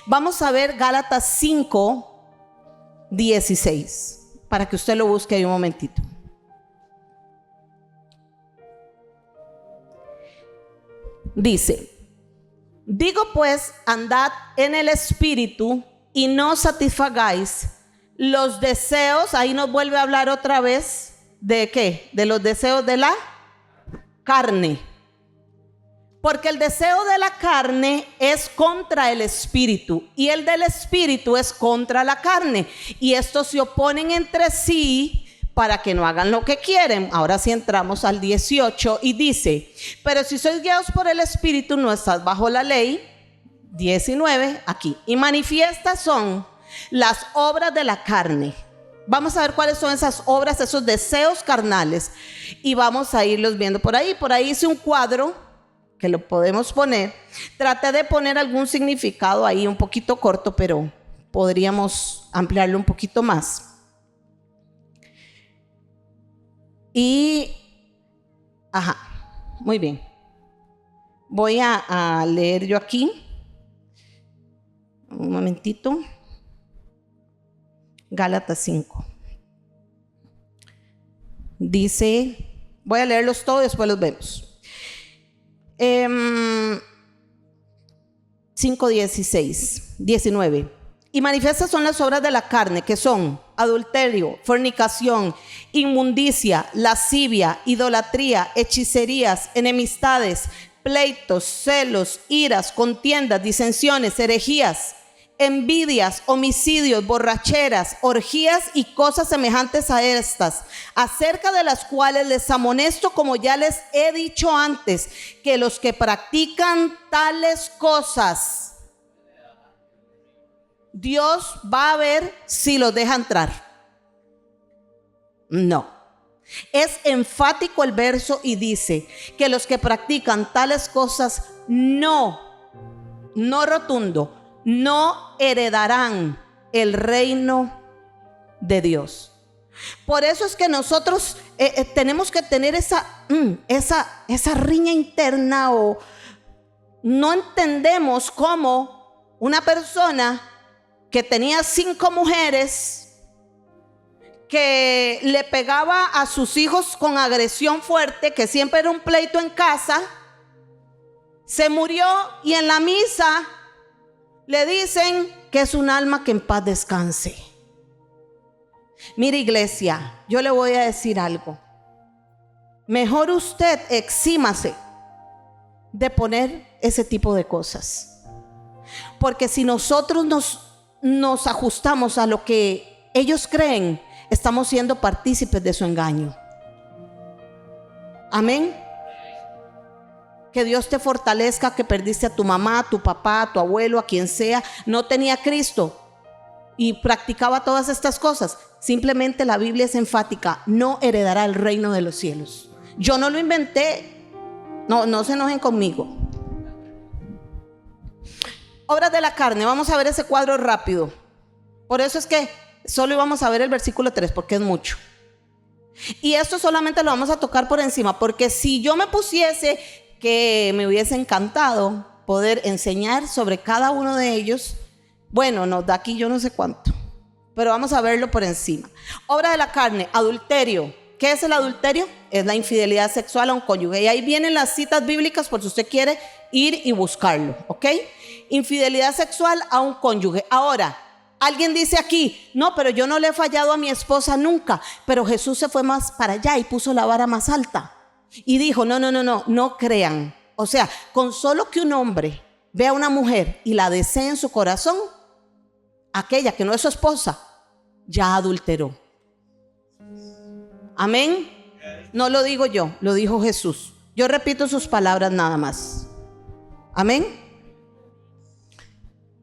[SPEAKER 2] Vamos a ver Gálatas 5:16, para que usted lo busque ahí un momentito. Dice, Digo pues, andad en el espíritu y no satisfagáis los deseos. Ahí nos vuelve a hablar otra vez de ¿qué? De los deseos de la carne. Porque el deseo de la carne es contra el espíritu y el del espíritu es contra la carne. Y estos se oponen entre sí para que no hagan lo que quieren. Ahora sí entramos al 18 y dice: pero si sois guiados por el espíritu, no estás bajo la ley. 19 aquí. Y manifiestas son las obras de la carne. Vamos a ver cuáles son esas obras, esos deseos carnales, y vamos a irlos viendo por ahí. Por ahí hice un cuadro que lo podemos poner. Traté de poner algún significado ahí un poquito corto, pero podríamos ampliarlo un poquito más. Y, muy bien. Voy a leer yo aquí. Un momentito. Gálatas 5. Dice, voy a leerlos todos y después los vemos. 5:19. Y manifiestas son las obras de la carne, que son adulterio, fornicación, inmundicia, lascivia, idolatría, hechicerías, enemistades, pleitos, celos, iras, contiendas, disensiones, herejías, envidias, homicidios, borracheras, orgías y cosas semejantes a estas, acerca de las cuales les amonesto, como ya les he dicho antes, que los que practican tales cosas, Dios va a ver si los deja entrar. No. Es enfático el verso y dice que los que practican tales cosas no rotundo, no heredarán el reino de Dios. Por eso es que nosotros tenemos que tener esa riña interna, o no entendemos cómo una persona que tenía 5 mujeres, que le pegaba a sus hijos con agresión fuerte, que siempre era un pleito en casa, se murió y en la misa le dicen que es un alma que en paz descanse. Mire, iglesia, yo le voy a decir algo. Mejor usted exímase de poner ese tipo de cosas. Porque si nosotros nos ajustamos a lo que ellos creen, estamos siendo partícipes de su engaño. Amén. Que Dios te fortalezca, que perdiste a tu mamá, a tu papá, a tu abuelo, a quien sea, no tenía a Cristo y practicaba todas estas cosas. Simplemente la Biblia es enfática: no heredará el reino de los cielos. Yo no lo inventé. No se enojen conmigo. Obras de la carne. Vamos a ver ese cuadro rápido. Por eso es que solo íbamos a ver el versículo 3, porque es mucho. Y esto solamente lo vamos a tocar por encima, porque si yo me pusiese, que me hubiese encantado poder enseñar sobre cada uno de ellos, bueno, nos da aquí yo no sé cuánto, pero vamos a verlo por encima. Obra de la carne, adulterio. ¿Qué es el adulterio? Es la infidelidad sexual a un cónyuge. Y ahí vienen las citas bíblicas por si usted quiere ir y buscarlo, ¿ok? Infidelidad sexual a un cónyuge. Ahora, alguien dice aquí: no, pero yo no le he fallado a mi esposa nunca. Pero Jesús se fue más para allá y puso la vara más alta. Y dijo: no crean. O sea, con solo que un hombre vea a una mujer y la desee en su corazón, aquella que no es su esposa ya adulteró. Amén. No lo digo yo, lo dijo Jesús. Yo repito sus palabras nada más. Amén.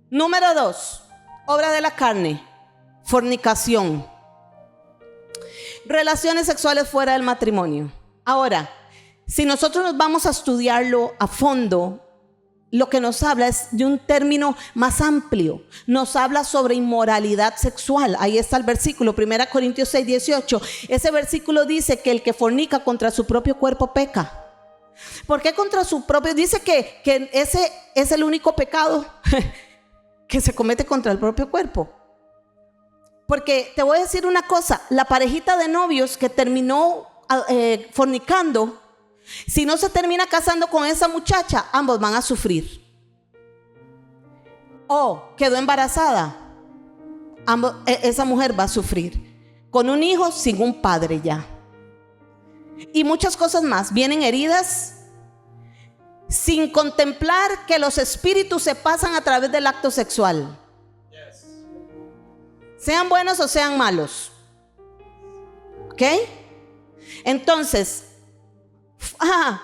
[SPEAKER 2] Número 2, obra de la carne, fornicación, relaciones sexuales fuera del matrimonio. Ahora, si nosotros nos vamos a estudiarlo a fondo, lo que nos habla es de un término más amplio. Nos habla sobre inmoralidad sexual. Ahí está el versículo, 1 Corintios 6:18. Ese versículo dice que el que fornica contra su propio cuerpo peca. ¿Por qué contra su propio? Dice que ese es el único pecado que se comete contra el propio cuerpo. Porque te voy a decir una cosa: la parejita de novios que terminó fornicando, si no se termina casando con esa muchacha, ambos van a sufrir. o quedó embarazada, esa mujer va a sufrir. Con un hijo sin un padre ya. Y muchas cosas más. Vienen heridas sin contemplar que los espíritus se pasan a través del acto sexual. Sean buenos o sean malos. ¿Ok? Entonces,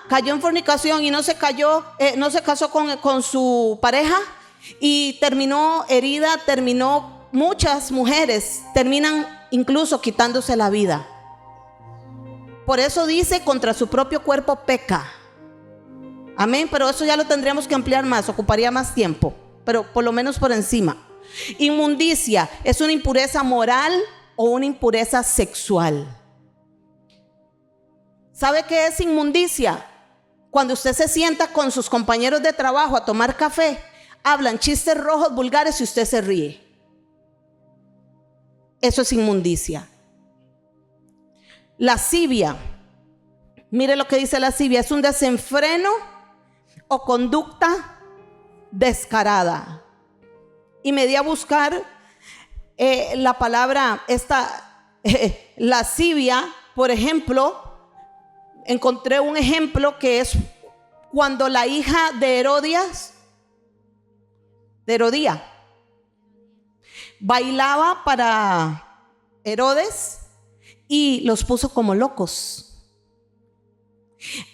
[SPEAKER 2] cayó en fornicación y no se casó con su pareja y terminó herida, muchas mujeres terminan incluso quitándose la vida. Por eso dice, contra su propio cuerpo peca. Amén, pero eso ya lo tendríamos que ampliar más, ocuparía más tiempo, pero por lo menos por encima. Inmundicia es una impureza moral o una impureza sexual. ¿Sabe qué es inmundicia? Cuando usted se sienta con sus compañeros de trabajo a tomar café, hablan chistes rojos vulgares y usted se ríe. Eso es inmundicia. Lascivia, mire lo que dice lascivia, es un desenfreno o conducta descarada. Y me di a buscar la palabra lascivia. Por ejemplo, encontré un ejemplo que es cuando la hija de Herodías bailaba para Herodes y los puso como locos.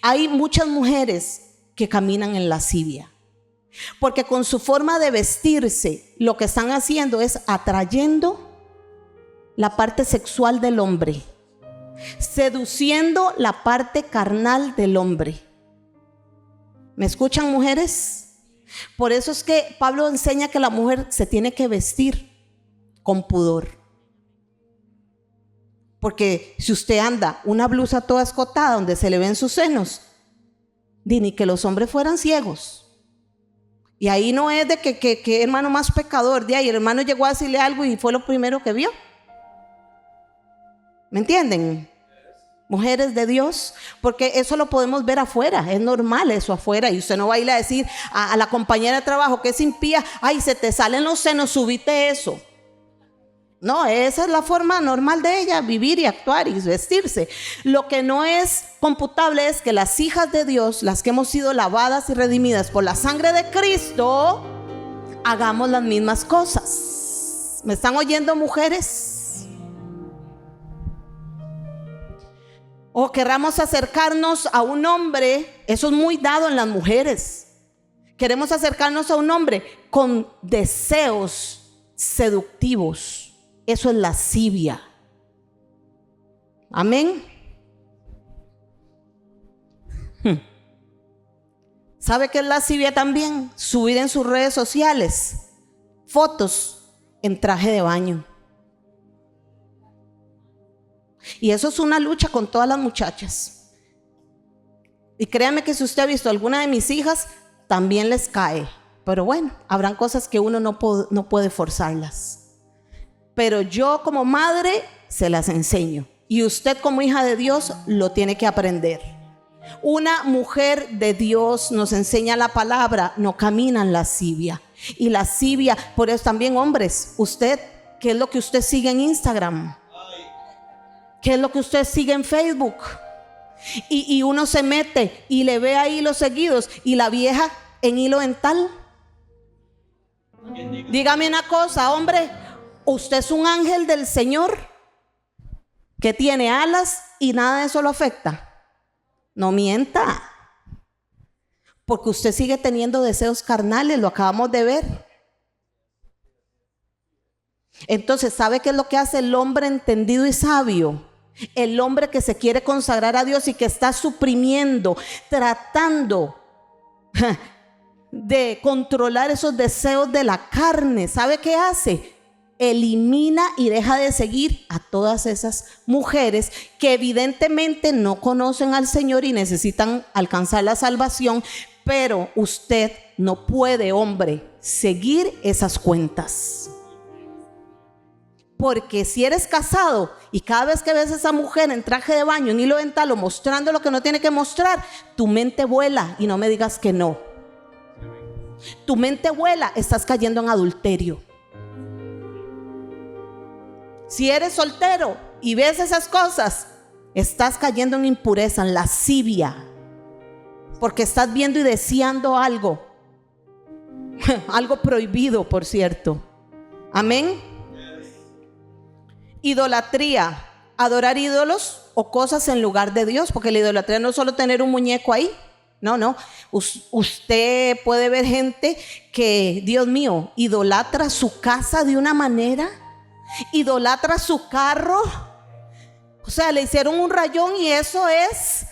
[SPEAKER 2] Hay muchas mujeres que caminan en lascivia, porque con su forma de vestirse lo que están haciendo es atrayendo la parte sexual del hombre, seduciendo la parte carnal del hombre. ¿Me escuchan, mujeres? Por eso es que Pablo enseña que la mujer se tiene que vestir con pudor. Porque si usted anda una blusa toda escotada donde se le ven sus senos, ni que los hombres fueran ciegos. Y ahí no es de que hermano más pecador, de ahí el hermano llegó a decirle algo y fue lo primero que vio. ¿Me entienden? Mujeres de Dios, porque eso lo podemos ver afuera, es normal eso afuera, y usted no va a ir a decir a la compañera de trabajo que es impía, ay, se te salen los senos, subite eso. No, esa es la forma normal de ella, vivir y actuar y vestirse. Lo que no es computable es que las hijas de Dios, las que hemos sido lavadas y redimidas por la sangre de Cristo, hagamos las mismas cosas. ¿Me están oyendo, mujeres? O querramos acercarnos a un hombre, eso es muy dado en las mujeres. Queremos acercarnos a un hombre con deseos seductivos. Eso es lascivia. Amén. ¿Sabe qué es lascivia también? Subir en sus redes sociales fotos en traje de baño. Y eso es una lucha con todas las muchachas. Y créanme que si usted ha visto a alguna de mis hijas, también les cae. Pero bueno, habrán cosas que uno no puede forzarlas. Pero yo como madre se las enseño. Y usted como hija de Dios lo tiene que aprender. Una mujer de Dios nos enseña la palabra, no camina en lascivia. Y lascivia, por eso también hombres, usted, ¿qué es lo que usted sigue en Instagram? ¿Qué es lo que usted sigue en Facebook? Y uno se mete y le ve ahí los seguidos y la vieja en hilo dental. Dígame una cosa, hombre, usted es un ángel del Señor que tiene alas y nada de eso lo afecta. No mienta, porque usted sigue teniendo deseos carnales, lo acabamos de ver. Entonces, ¿sabe qué es lo que hace el hombre entendido y sabio? El hombre que se quiere consagrar a Dios y que está suprimiendo, tratando de controlar esos deseos de la carne. ¿Sabe qué hace? Elimina y deja de seguir a todas esas mujeres que evidentemente no conocen al Señor y necesitan alcanzar la salvación, pero usted no puede, hombre, seguir esas cuentas. Porque si eres casado y cada vez que ves a esa mujer en traje de baño, en hilo dental o mostrando lo que no tiene que mostrar, tu mente vuela y no me digas que no. Tu mente vuela, estás cayendo en adulterio. Si eres soltero y ves esas cosas, estás cayendo en impureza, en lascivia, porque estás viendo y deseando algo, algo prohibido, por cierto. Amén. Idolatría, adorar ídolos o cosas en lugar de Dios, porque la idolatría no es solo tener un muñeco ahí. No. Usted puede ver gente que, Dios mío, idolatra su casa de una manera, idolatra su carro. O sea, le hicieron un rayón y eso es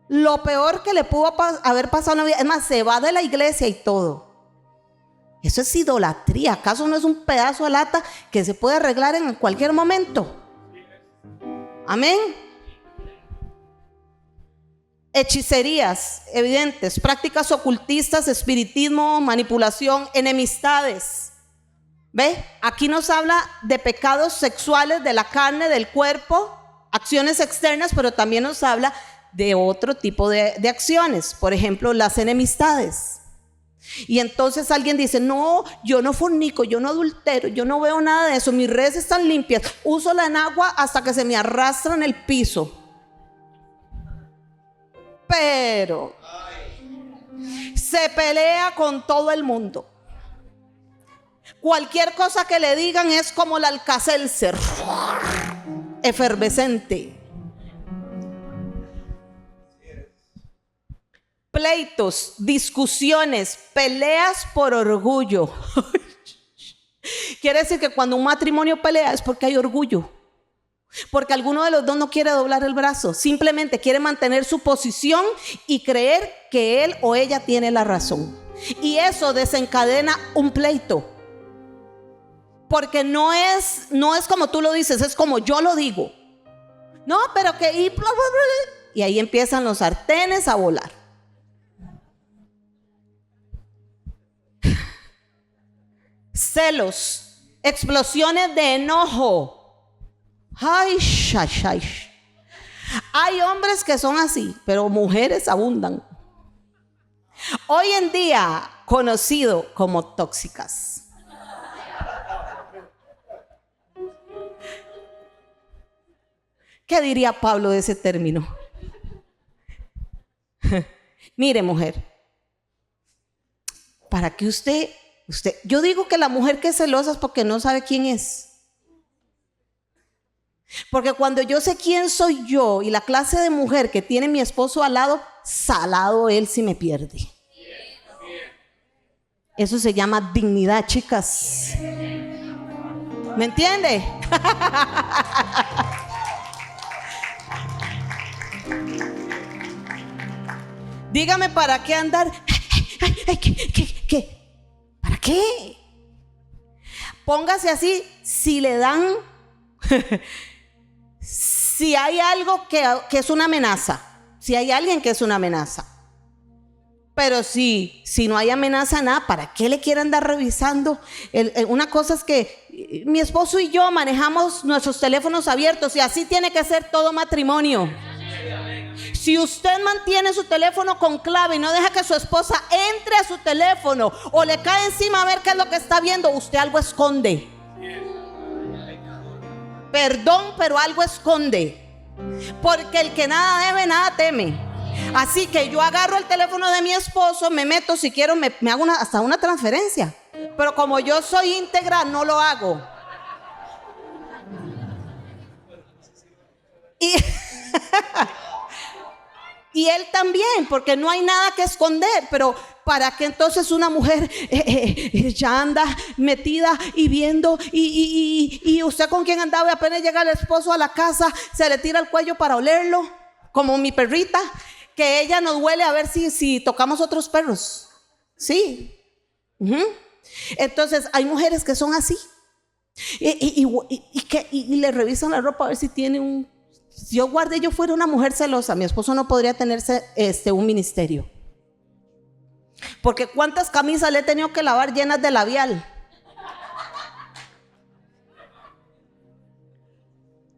[SPEAKER 2] lo peor que le pudo haber pasado en la vida. Es más, se va de la iglesia y todo. Eso es idolatría. ¿Acaso no es un pedazo de lata que se puede arreglar en cualquier momento? Amén. Hechicerías evidentes, prácticas ocultistas, espiritismo, manipulación, enemistades. ¿Ve? Aquí nos habla de pecados sexuales de la carne, del cuerpo, acciones externas, pero también nos habla de otro tipo de acciones. Por ejemplo, las enemistades. Y entonces alguien dice: no, yo no fornico, yo no adultero, yo no veo nada de eso, mis redes están limpias, uso la enagua hasta que se me arrastra en el piso. Pero se pelea con todo el mundo. Cualquier cosa que le digan es como el Alka-Seltzer, efervescente. Pleitos, discusiones, peleas por orgullo. Quiere decir que cuando un matrimonio pelea es porque hay orgullo, porque alguno de los dos no quiere doblar el brazo, simplemente quiere mantener su posición y creer que él o ella tiene la razón. Y eso desencadena un pleito, porque no es como tú lo dices, es como yo lo digo. No, pero que y ahí empiezan los sartenes a volar. Celos, explosiones de enojo. Ay. Hay hombres que son así, pero mujeres abundan. Hoy en día conocido como tóxicas. ¿Qué diría Pablo de ese término? Mire, mujer, para que usted, yo digo que la mujer que es celosa es porque no sabe quién es. Porque cuando yo sé quién soy yo y la clase de mujer que tiene mi esposo al lado, salado él si me pierde. Eso se llama dignidad, chicas. ¿Me entiende? Dígame, ¿para qué andar? ¿Qué? ¿Para qué? Póngase así, si le dan, si hay algo que es una amenaza, si hay alguien que es una amenaza. Pero si no hay amenaza, nada, ¿para qué le quieren andar revisando? Una cosa es que mi esposo y yo manejamos nuestros teléfonos abiertos y así tiene que ser todo matrimonio. Si usted mantiene su teléfono con clave y no deja que su esposa entre a su teléfono o le cae encima a ver qué es lo que está viendo, usted algo esconde. Perdón, pero algo esconde. Porque el que nada debe, nada teme. Así que yo agarro el teléfono de mi esposo, me meto, si quiero me hago hasta una transferencia. Pero como yo soy íntegra, no lo hago. Y él también, porque no hay nada que esconder. Pero ¿para qué entonces una mujer ya anda metida y viendo? Y usted con quién andaba y apenas llega el esposo a la casa, se le tira el cuello para olerlo, como mi perrita, que ella nos huele a ver si tocamos otros perros. Sí. Entonces hay mujeres que son así y le revisan la ropa a ver si tiene un... Si yo fuera una mujer celosa, mi esposo no podría tenerse un ministerio. Porque cuántas camisas le he tenido que lavar llenas de labial.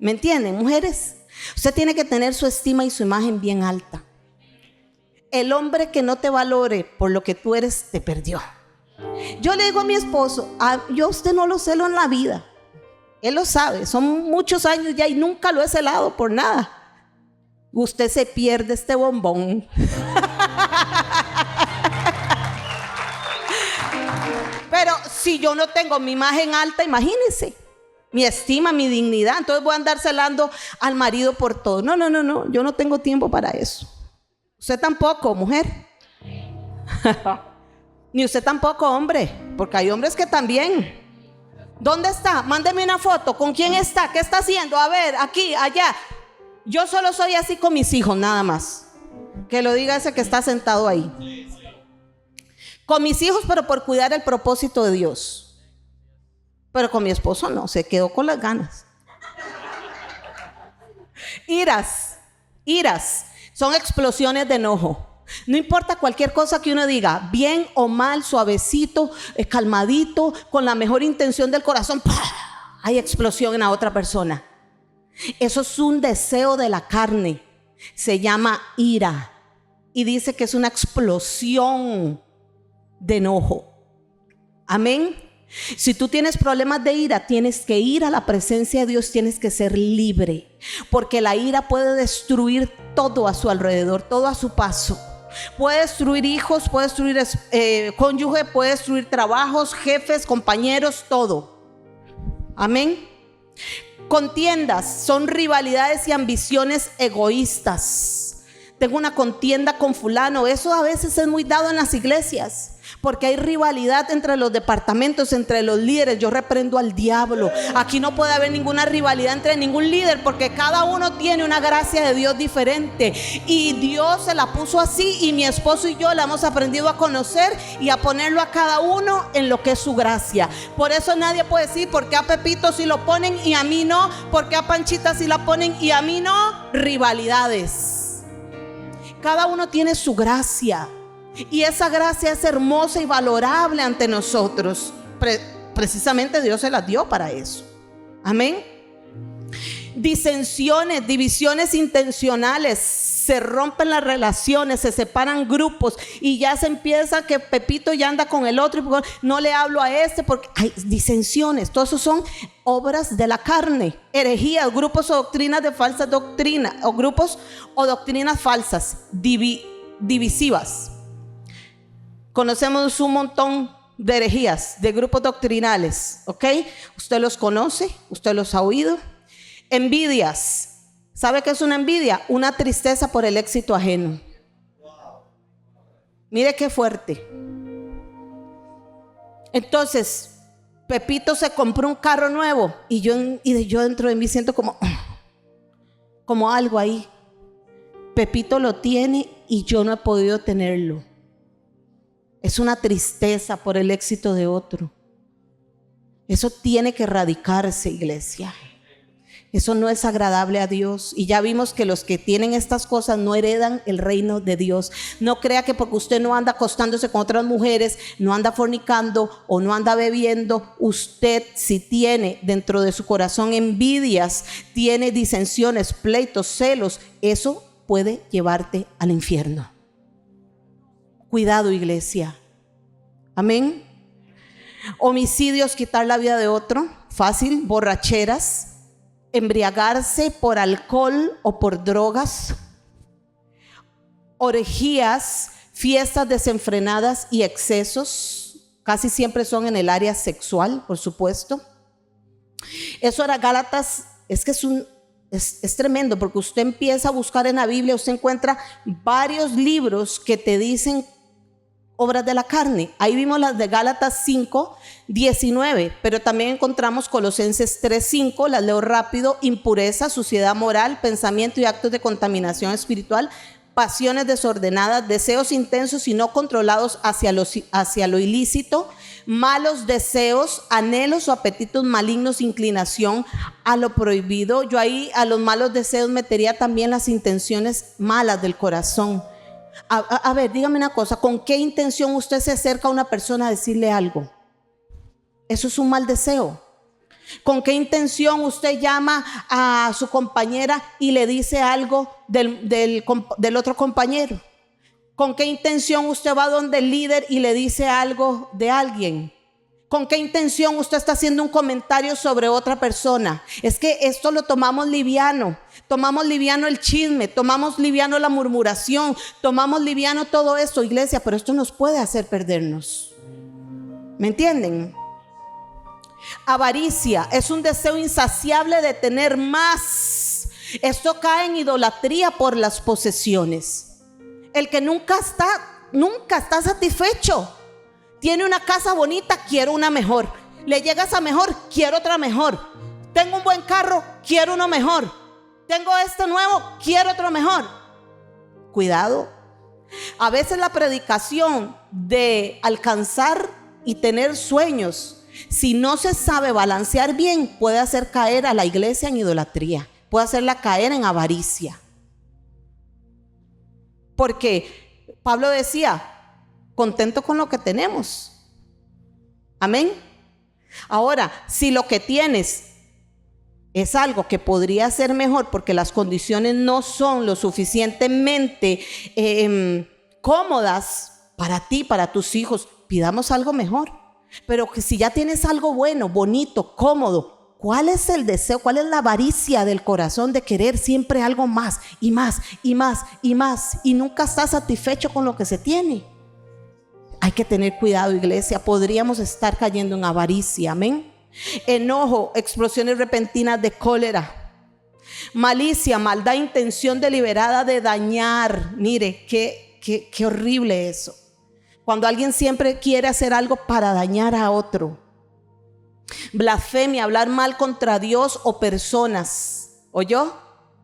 [SPEAKER 2] ¿Me entienden, mujeres? Usted tiene que tener su estima y su imagen bien alta. el hombre que no te valore por lo que tú eres, te perdió. Yo le digo a mi esposo, yo a usted no lo celo en la vida. Él lo sabe, son muchos años ya y nunca lo he celado por nada. Usted se pierde este bombón. Pero si yo no tengo mi imagen alta, imagínese, mi estima, mi dignidad, entonces voy a andar celando al marido por todo. No, yo no tengo tiempo para eso. Usted tampoco, mujer. Ni usted tampoco, hombre, porque hay hombres que también. ¿Dónde está? Mándeme una foto. ¿Con quién está? ¿Qué está haciendo? A ver, aquí, allá. Yo solo soy así con mis hijos, nada más. Que lo diga ese que está sentado ahí. Con mis hijos, pero por cuidar el propósito de Dios. Pero con mi esposo no, se quedó con las ganas. Iras son explosiones de enojo. No importa cualquier cosa que uno diga, bien o mal, suavecito, calmadito, con la mejor intención del corazón, ¡pah! Hay explosión en la otra persona. Eso es un deseo de la carne. Se llama ira. Y dice que es una explosión de enojo. Amén. Si tú tienes problemas de ira, tienes que ir a la presencia de Dios, tienes que ser libre, porque la ira puede destruir todo a su alrededor, todo a su paso. Puede destruir hijos, puede destruir cónyuge, puede destruir trabajos, jefes, compañeros, todo. Amén. Contiendas son rivalidades y ambiciones egoístas. Tengo una contienda con fulano. Eso a veces es muy dado en las iglesias, porque hay rivalidad entre los departamentos, entre los líderes. Yo reprendo al diablo. Aquí no puede haber ninguna rivalidad entre ningún líder, porque cada uno tiene una gracia de Dios diferente. Y Dios se la puso así, y mi esposo y yo la hemos aprendido a conocer y a ponerlo a cada uno en lo que es su gracia. Por eso nadie puede decir, ¿por qué a Pepito sí lo ponen y a mí no? ¿Por qué a Panchita sí la ponen y a mí no? Rivalidades. Cada uno tiene su gracia. Y esa gracia es hermosa y valorable ante nosotros. Precisamente Dios se las dio para eso. Amén. Disensiones, divisiones intencionales. Se rompen las relaciones, se separan grupos y ya se empieza que Pepito ya anda con el otro y no le hablo a este porque hay disensiones. Todo eso son obras de la carne, herejías, grupos o doctrinas de falsas doctrinas, o grupos o doctrinas falsas, divisivas. Conocemos un montón de herejías, de grupos doctrinales, ¿ok? Usted los conoce, usted los ha oído. Envidias. ¿Sabe qué es una envidia? Una tristeza por el éxito ajeno. Mire qué fuerte. Entonces, Pepito se compró un carro nuevo y yo dentro de mí siento como algo ahí. Pepito lo tiene y yo no he podido tenerlo. Es una tristeza por el éxito de otro. Eso tiene que erradicarse, iglesia. Eso no es agradable a Dios. Y ya vimos que los que tienen estas cosas no heredan el reino de Dios. No crea que porque usted no anda acostándose con otras mujeres, no anda fornicando o no anda bebiendo, usted si tiene dentro de su corazón envidias, tiene disensiones, pleitos, celos, eso puede llevarte al infierno. Cuidado, iglesia. Amén. Homicidios, quitar la vida de otro, fácil. Borracheras, embriagarse por alcohol o por drogas, orgías, fiestas desenfrenadas y excesos, casi siempre son en el área sexual, por supuesto. Eso era Gálatas, es que es tremendo, porque usted empieza a buscar en la Biblia, usted encuentra varios libros que te dicen obras de la carne. Ahí vimos las de Gálatas 5:19, pero también encontramos Colosenses 3:5, las leo rápido: impureza, suciedad moral, pensamiento y actos de contaminación espiritual, pasiones desordenadas, deseos intensos y no controlados hacia lo ilícito, malos deseos, anhelos o apetitos malignos, inclinación a lo prohibido. Yo ahí a los malos deseos metería también las intenciones malas del corazón. A ver, dígame una cosa, ¿con qué intención usted se acerca a una persona a decirle algo? Eso es un mal deseo. ¿Con qué intención usted llama a su compañera y le dice algo del otro compañero? ¿Con qué intención usted va donde el líder y le dice algo de alguien? ¿Con qué intención usted está haciendo un comentario sobre otra persona? Es que esto lo tomamos liviano. Tomamos liviano el chisme, tomamos liviano la murmuración, tomamos liviano todo esto, iglesia, pero esto nos puede hacer perdernos. ¿Me entienden? Avaricia es un deseo insaciable de tener más. Esto cae en idolatría por las posesiones. El que nunca está satisfecho. Tiene una casa bonita, quiero una mejor. Le llegas a mejor, quiero otra mejor. Tengo un buen carro, quiero uno mejor. Tengo este nuevo, quiero otro mejor. Cuidado. A veces la predicación de alcanzar y tener sueños, si no se sabe balancear bien, puede hacer caer a la iglesia en idolatría. Puede hacerla caer en avaricia. Porque Pablo decía, contento con lo que tenemos. Amén. Ahora, si lo que tienes es algo que podría ser mejor porque las condiciones no son lo suficientemente cómodas para ti, para tus hijos, pidamos algo mejor. Pero que si ya tienes algo bueno, bonito, cómodo, ¿cuál es el deseo? ¿Cuál es la avaricia del corazón de querer siempre algo más y más y más y más y nunca estás satisfecho con lo que se tiene? Hay que tener cuidado, iglesia. Podríamos estar cayendo en avaricia. Amén. Enojo, explosiones repentinas de cólera, malicia, maldad, intención deliberada de dañar. Mire, qué horrible eso. Cuando alguien siempre quiere hacer algo para dañar a otro. Blasfemia, hablar mal contra Dios o personas. ¿Oyó?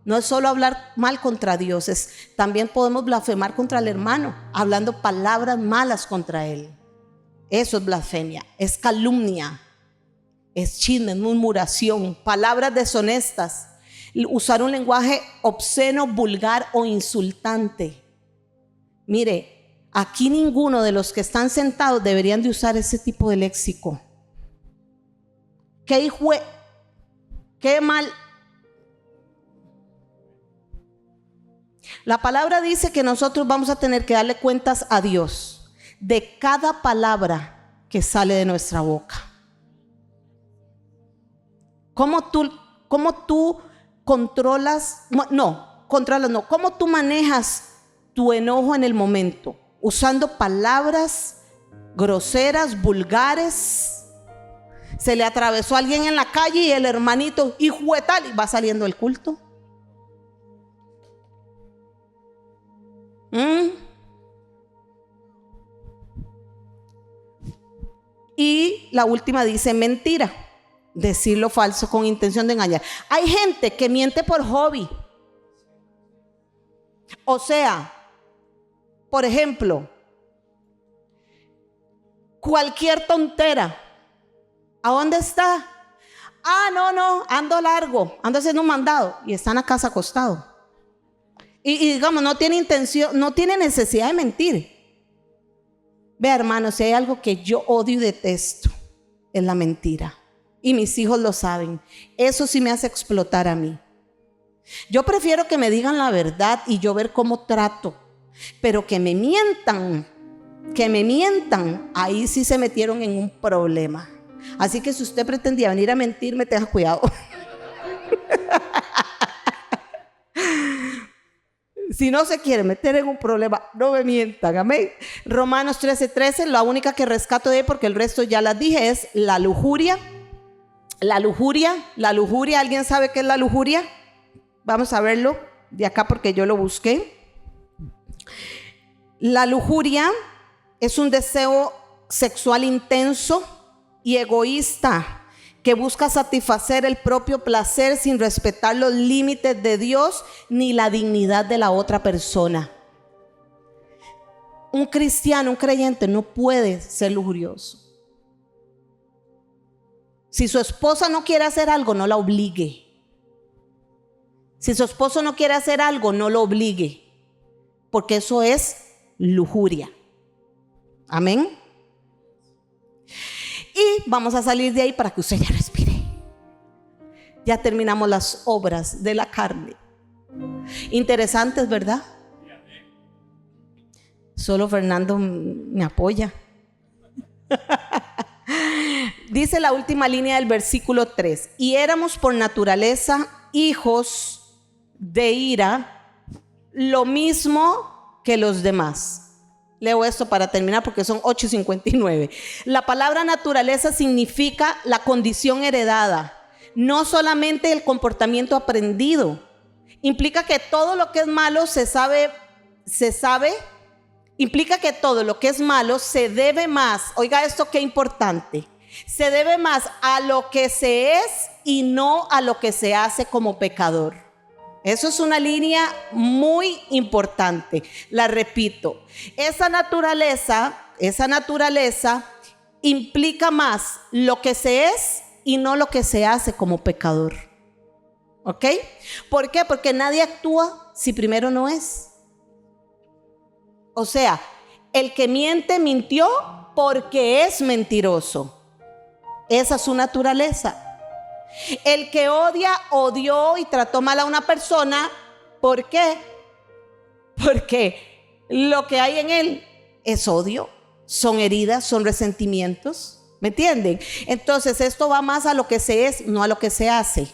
[SPEAKER 2] No es solo hablar mal contra Dios, también podemos blasfemar contra el hermano, hablando palabras malas contra él. Eso es blasfemia, es calumnia, es chisme, es murmuración, palabras deshonestas, usar un lenguaje obsceno, vulgar o insultante. Mire, aquí ninguno de los que están sentados deberían de usar ese tipo de léxico. Qué mal. La palabra dice que nosotros vamos a tener que darle cuentas a Dios de cada palabra que sale de nuestra boca. ¿Cómo tú controlas? ¿Cómo tú manejas tu enojo en el momento? Usando palabras groseras, vulgares. Se le atravesó a alguien en la calle y el hermanito, hijo de tal, y va saliendo del culto. Y la última dice mentira, decir lo falso con intención de engañar. Hay gente que miente por hobby. O sea, por ejemplo, cualquier tontera. ¿A dónde está? No, ando largo, ando haciendo un mandado y está en la casa acostado. Y digamos, no tiene intención, no tiene necesidad de mentir. Vea, hermanos, si hay algo que yo odio y detesto, es la mentira. Y mis hijos lo saben. Eso sí me hace explotar a mí. Yo prefiero que me digan la verdad y yo ver cómo trato. Pero que me mientan, ahí sí se metieron en un problema. Así que si usted pretendía venir a mentirme, tenga cuidado. Si no se quiere meter en un problema, no me mientan, amén. Romanos 13:13, la única que rescato de ahí, porque el resto ya las dije, es la lujuria. La lujuria, ¿alguien sabe qué es la lujuria? Vamos a verlo de acá porque yo lo busqué. La lujuria es un deseo sexual intenso y egoísta que busca satisfacer el propio placer sin respetar los límites de Dios ni la dignidad de la otra persona. Un cristiano, un creyente no puede ser lujurioso. Si su esposa no quiere hacer algo, no la obligue. Si su esposo no quiere hacer algo, no lo obligue, porque eso es lujuria. Amén. Y vamos a salir de ahí para que usted ya respire. Ya terminamos las obras de la carne. Interesantes, ¿verdad? Solo Fernando me apoya. Dice la última línea del versículo 3: y éramos por naturaleza hijos de ira, lo mismo que los demás. Leo esto para terminar porque son 8:59. La palabra naturaleza significa la condición heredada, no solamente el comportamiento aprendido. Implica que todo lo que es malo se sabe, implica que todo lo que es malo se debe más, oiga esto qué importante, se debe más a lo que se es y no a lo que se hace como pecador. Eso es una línea muy importante. La repito, esa naturaleza implica más lo que se es y no lo que se hace como pecador. ¿Ok? ¿Por qué? Porque nadie actúa si primero no es. O sea, el que miente, mintió porque es mentiroso. Esa es su naturaleza. El que odia, odió y trató mal a una persona. ¿Por qué? Porque lo que hay en él es odio, son heridas, son resentimientos. ¿Me entienden? Entonces esto va más a lo que se es, no a lo que se hace.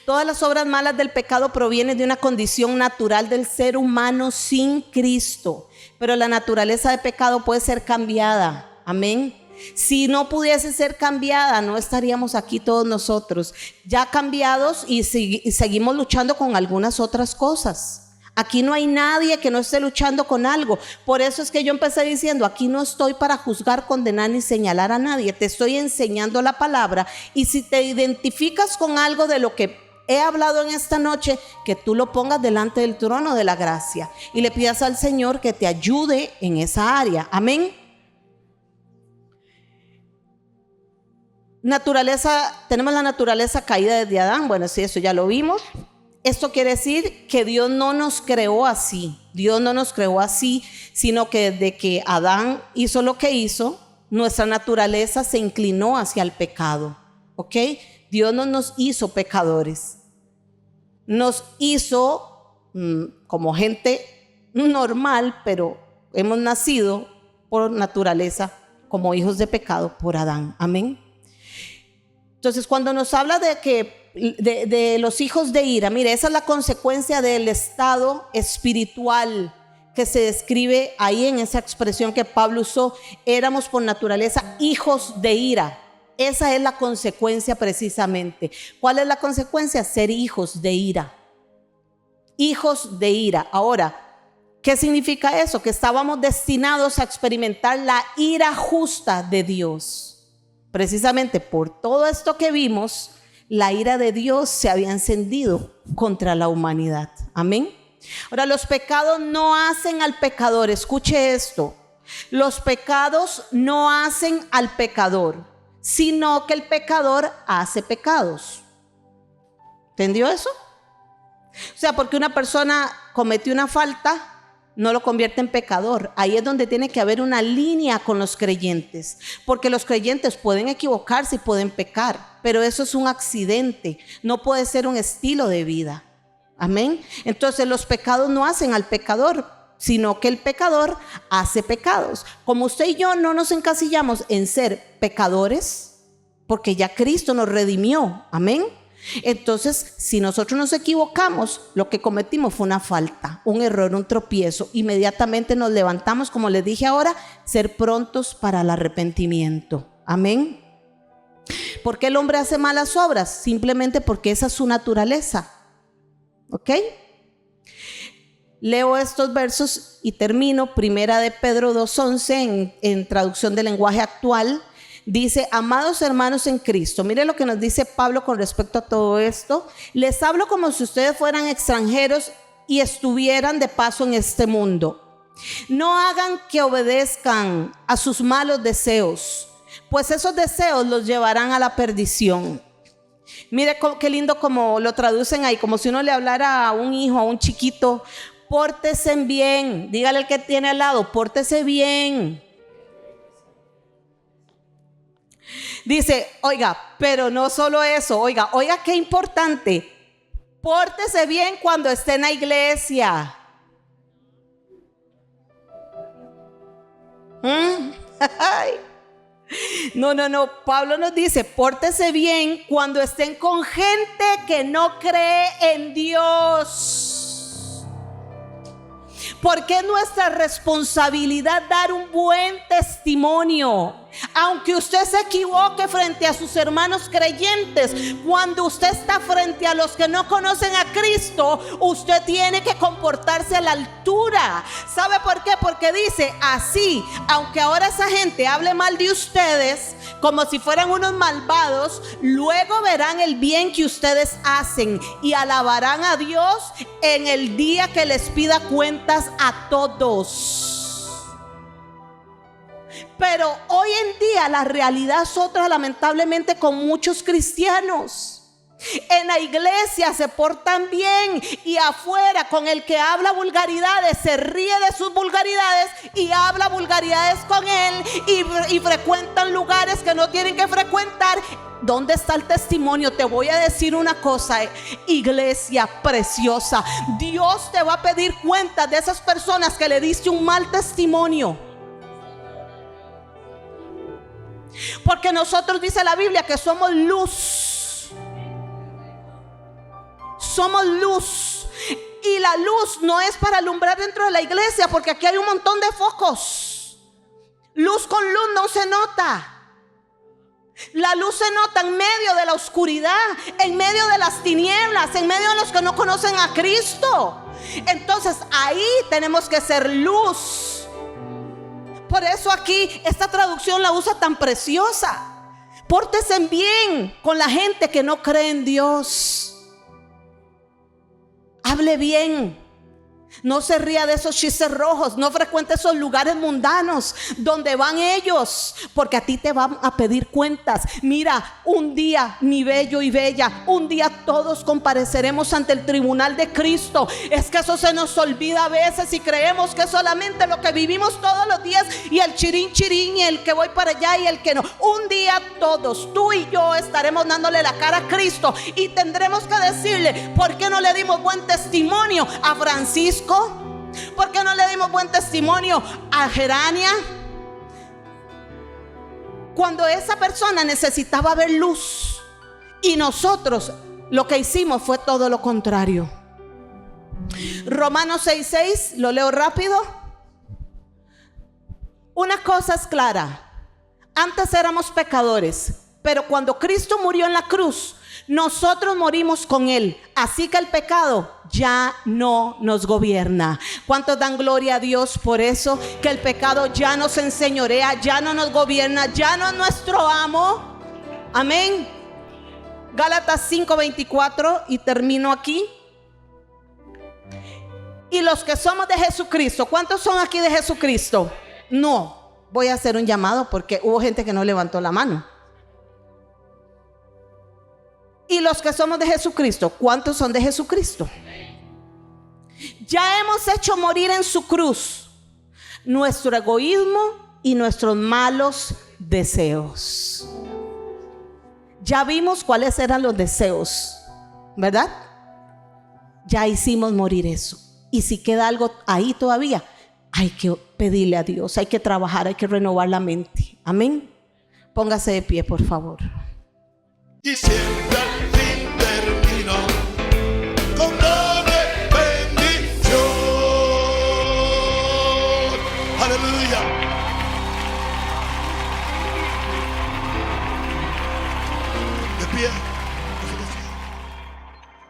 [SPEAKER 2] Todas las obras malas del pecado provienen de una condición natural del ser humano sin Cristo, pero la naturaleza de pecado puede ser cambiada. Amén. Si no pudiese ser cambiada, no estaríamos aquí todos nosotros, ya cambiados y seguimos luchando con algunas otras cosas. Aquí no hay nadie que no esté luchando con algo. Por eso es que yo empecé diciendo, aquí no estoy para juzgar, condenar ni señalar a nadie. Te estoy enseñando la palabra, y si te identificas con algo de lo que he hablado en esta noche, que tú lo pongas delante del trono de la gracia y le pidas al Señor que te ayude en esa área. Amén. Tenemos la naturaleza caída desde Adán. Bueno, sí, eso ya lo vimos. Esto quiere decir que Dios no nos creó así. Dios no nos creó así, sino que desde que Adán hizo lo que hizo, nuestra naturaleza se inclinó hacia el pecado. ¿Ok? Dios no nos hizo pecadores. Nos hizo como gente normal, pero hemos nacido por naturaleza como hijos de pecado por Adán. Amén. Entonces, cuando nos habla de los hijos de ira, mire, esa es la consecuencia del estado espiritual que se describe ahí en esa expresión que Pablo usó. Éramos por naturaleza hijos de ira. Esa es la consecuencia precisamente. ¿Cuál es la consecuencia? Ser hijos de ira. Hijos de ira. Ahora, ¿qué significa eso? Que estábamos destinados a experimentar la ira justa de Dios. Precisamente por todo esto que vimos, la ira de Dios se había encendido contra la humanidad. Amén. Ahora, los pecados no hacen al pecador. Escuche esto. Los pecados no hacen al pecador, sino que el pecador hace pecados. ¿Entendió eso? O sea, porque una persona cometió una falta, no lo convierte en pecador. Ahí es donde tiene que haber una línea con los creyentes, porque los creyentes pueden equivocarse y pueden pecar, pero eso es un accidente, no puede ser un estilo de vida. Amén. Entonces los pecados no hacen al pecador, sino que el pecador hace pecados. Como usted y yo no nos encasillamos en ser pecadores, porque ya Cristo nos redimió. Amén. Entonces, si nosotros nos equivocamos, lo que cometimos fue una falta, un error, un tropiezo. Inmediatamente nos levantamos, como les dije ahora, ser prontos para el arrepentimiento. Amén. ¿Por qué el hombre hace malas obras? Simplemente porque esa es su naturaleza. ¿Ok? Leo estos versos y termino. Primera de Pedro 2:11 en traducción del lenguaje actual. Dice: amados hermanos en Cristo. Mire lo que nos dice Pablo con respecto a todo esto. Les hablo como si ustedes fueran extranjeros y estuvieran de paso en este mundo. No hagan que obedezcan a sus malos deseos, pues esos deseos los llevarán a la perdición. Mire qué lindo como lo traducen ahí, como si uno le hablara a un hijo, a un chiquito. Pórtese bien. Dígale al que tiene al lado, pórtese bien. Dice, oiga, pero no solo eso, oiga qué importante. Pórtese bien cuando esté en la iglesia. Ay. No. Pablo nos dice, pórtese bien cuando estén con gente que no cree en Dios. Porque es nuestra responsabilidad dar un buen testimonio. Aunque usted se equivoque frente a sus hermanos creyentes, cuando usted está frente a los que no conocen a Cristo, usted tiene que comportarse a la altura. ¿Sabe por qué? Porque dice así, aunque ahora esa gente hable mal de ustedes como si fueran unos malvados, luego verán el bien que ustedes hacen y alabarán a Dios en el día que les pida cuentas a todos. Pero hoy en día la realidad es otra, lamentablemente, con muchos cristianos. En la iglesia se portan bien y afuera con el que habla vulgaridades se ríe de sus vulgaridades y habla vulgaridades con él y frecuentan lugares que no tienen que frecuentar. ¿Dónde está el testimonio? Te voy a decir una cosa, iglesia preciosa, Dios te va a pedir cuentas de esas personas que le diste un mal testimonio. Porque nosotros, dice la Biblia, que somos luz. Somos luz. Y la luz no es para alumbrar dentro de la iglesia, porque aquí hay un montón de focos. Luz con luz no se nota. La luz se nota en medio de la oscuridad, en medio de las tinieblas, en medio de los que no conocen a Cristo. Entonces ahí tenemos que ser luz. Por eso aquí esta traducción la usa tan preciosa. Pórtense bien con la gente que no cree en Dios. Hable bien. No se ría de esos chistes rojos. No frecuente esos lugares mundanos donde van ellos, porque a ti te van a pedir cuentas. Mira, un día, mi bello y bella, un día todos compareceremos ante el tribunal de Cristo. Es que eso se nos olvida a veces y creemos que es solamente lo que vivimos todos los días, y el chirín y el que voy para allá y el que no. Un día todos, tú y yo, estaremos dándole la cara a Cristo y tendremos que decirle: ¿por qué no le dimos buen testimonio a Francisco? ¿Por qué no le dimos buen testimonio a Gerania? Cuando esa persona necesitaba ver luz, y nosotros lo que hicimos fue todo lo contrario. Romanos 6:6, lo leo rápido. Una cosa es clara: antes éramos pecadores, pero cuando Cristo murió en la cruz, nosotros morimos con Él. Así que el pecado ya no nos gobierna. ¿Cuántos dan gloria a Dios por eso? Que el pecado ya nos enseñorea, ya no nos gobierna, ya no es nuestro amo. Amén. Gálatas 5:24, y termino aquí. Y los que somos de Jesucristo, ¿cuántos son aquí de Jesucristo? No, voy a hacer un llamado porque hubo gente que no levantó la mano. Y los que somos de Jesucristo, ¿cuántos son de Jesucristo? Ya hemos hecho morir en su cruz nuestro egoísmo y nuestros malos deseos. Ya vimos cuáles eran los deseos, ¿verdad? Ya hicimos morir eso. Y si queda algo ahí todavía, hay que pedirle a Dios, hay que trabajar, hay que renovar la mente. Amén. Póngase de pie, por favor.
[SPEAKER 1] Y siempre al fin termino con doble bendición. Aleluya.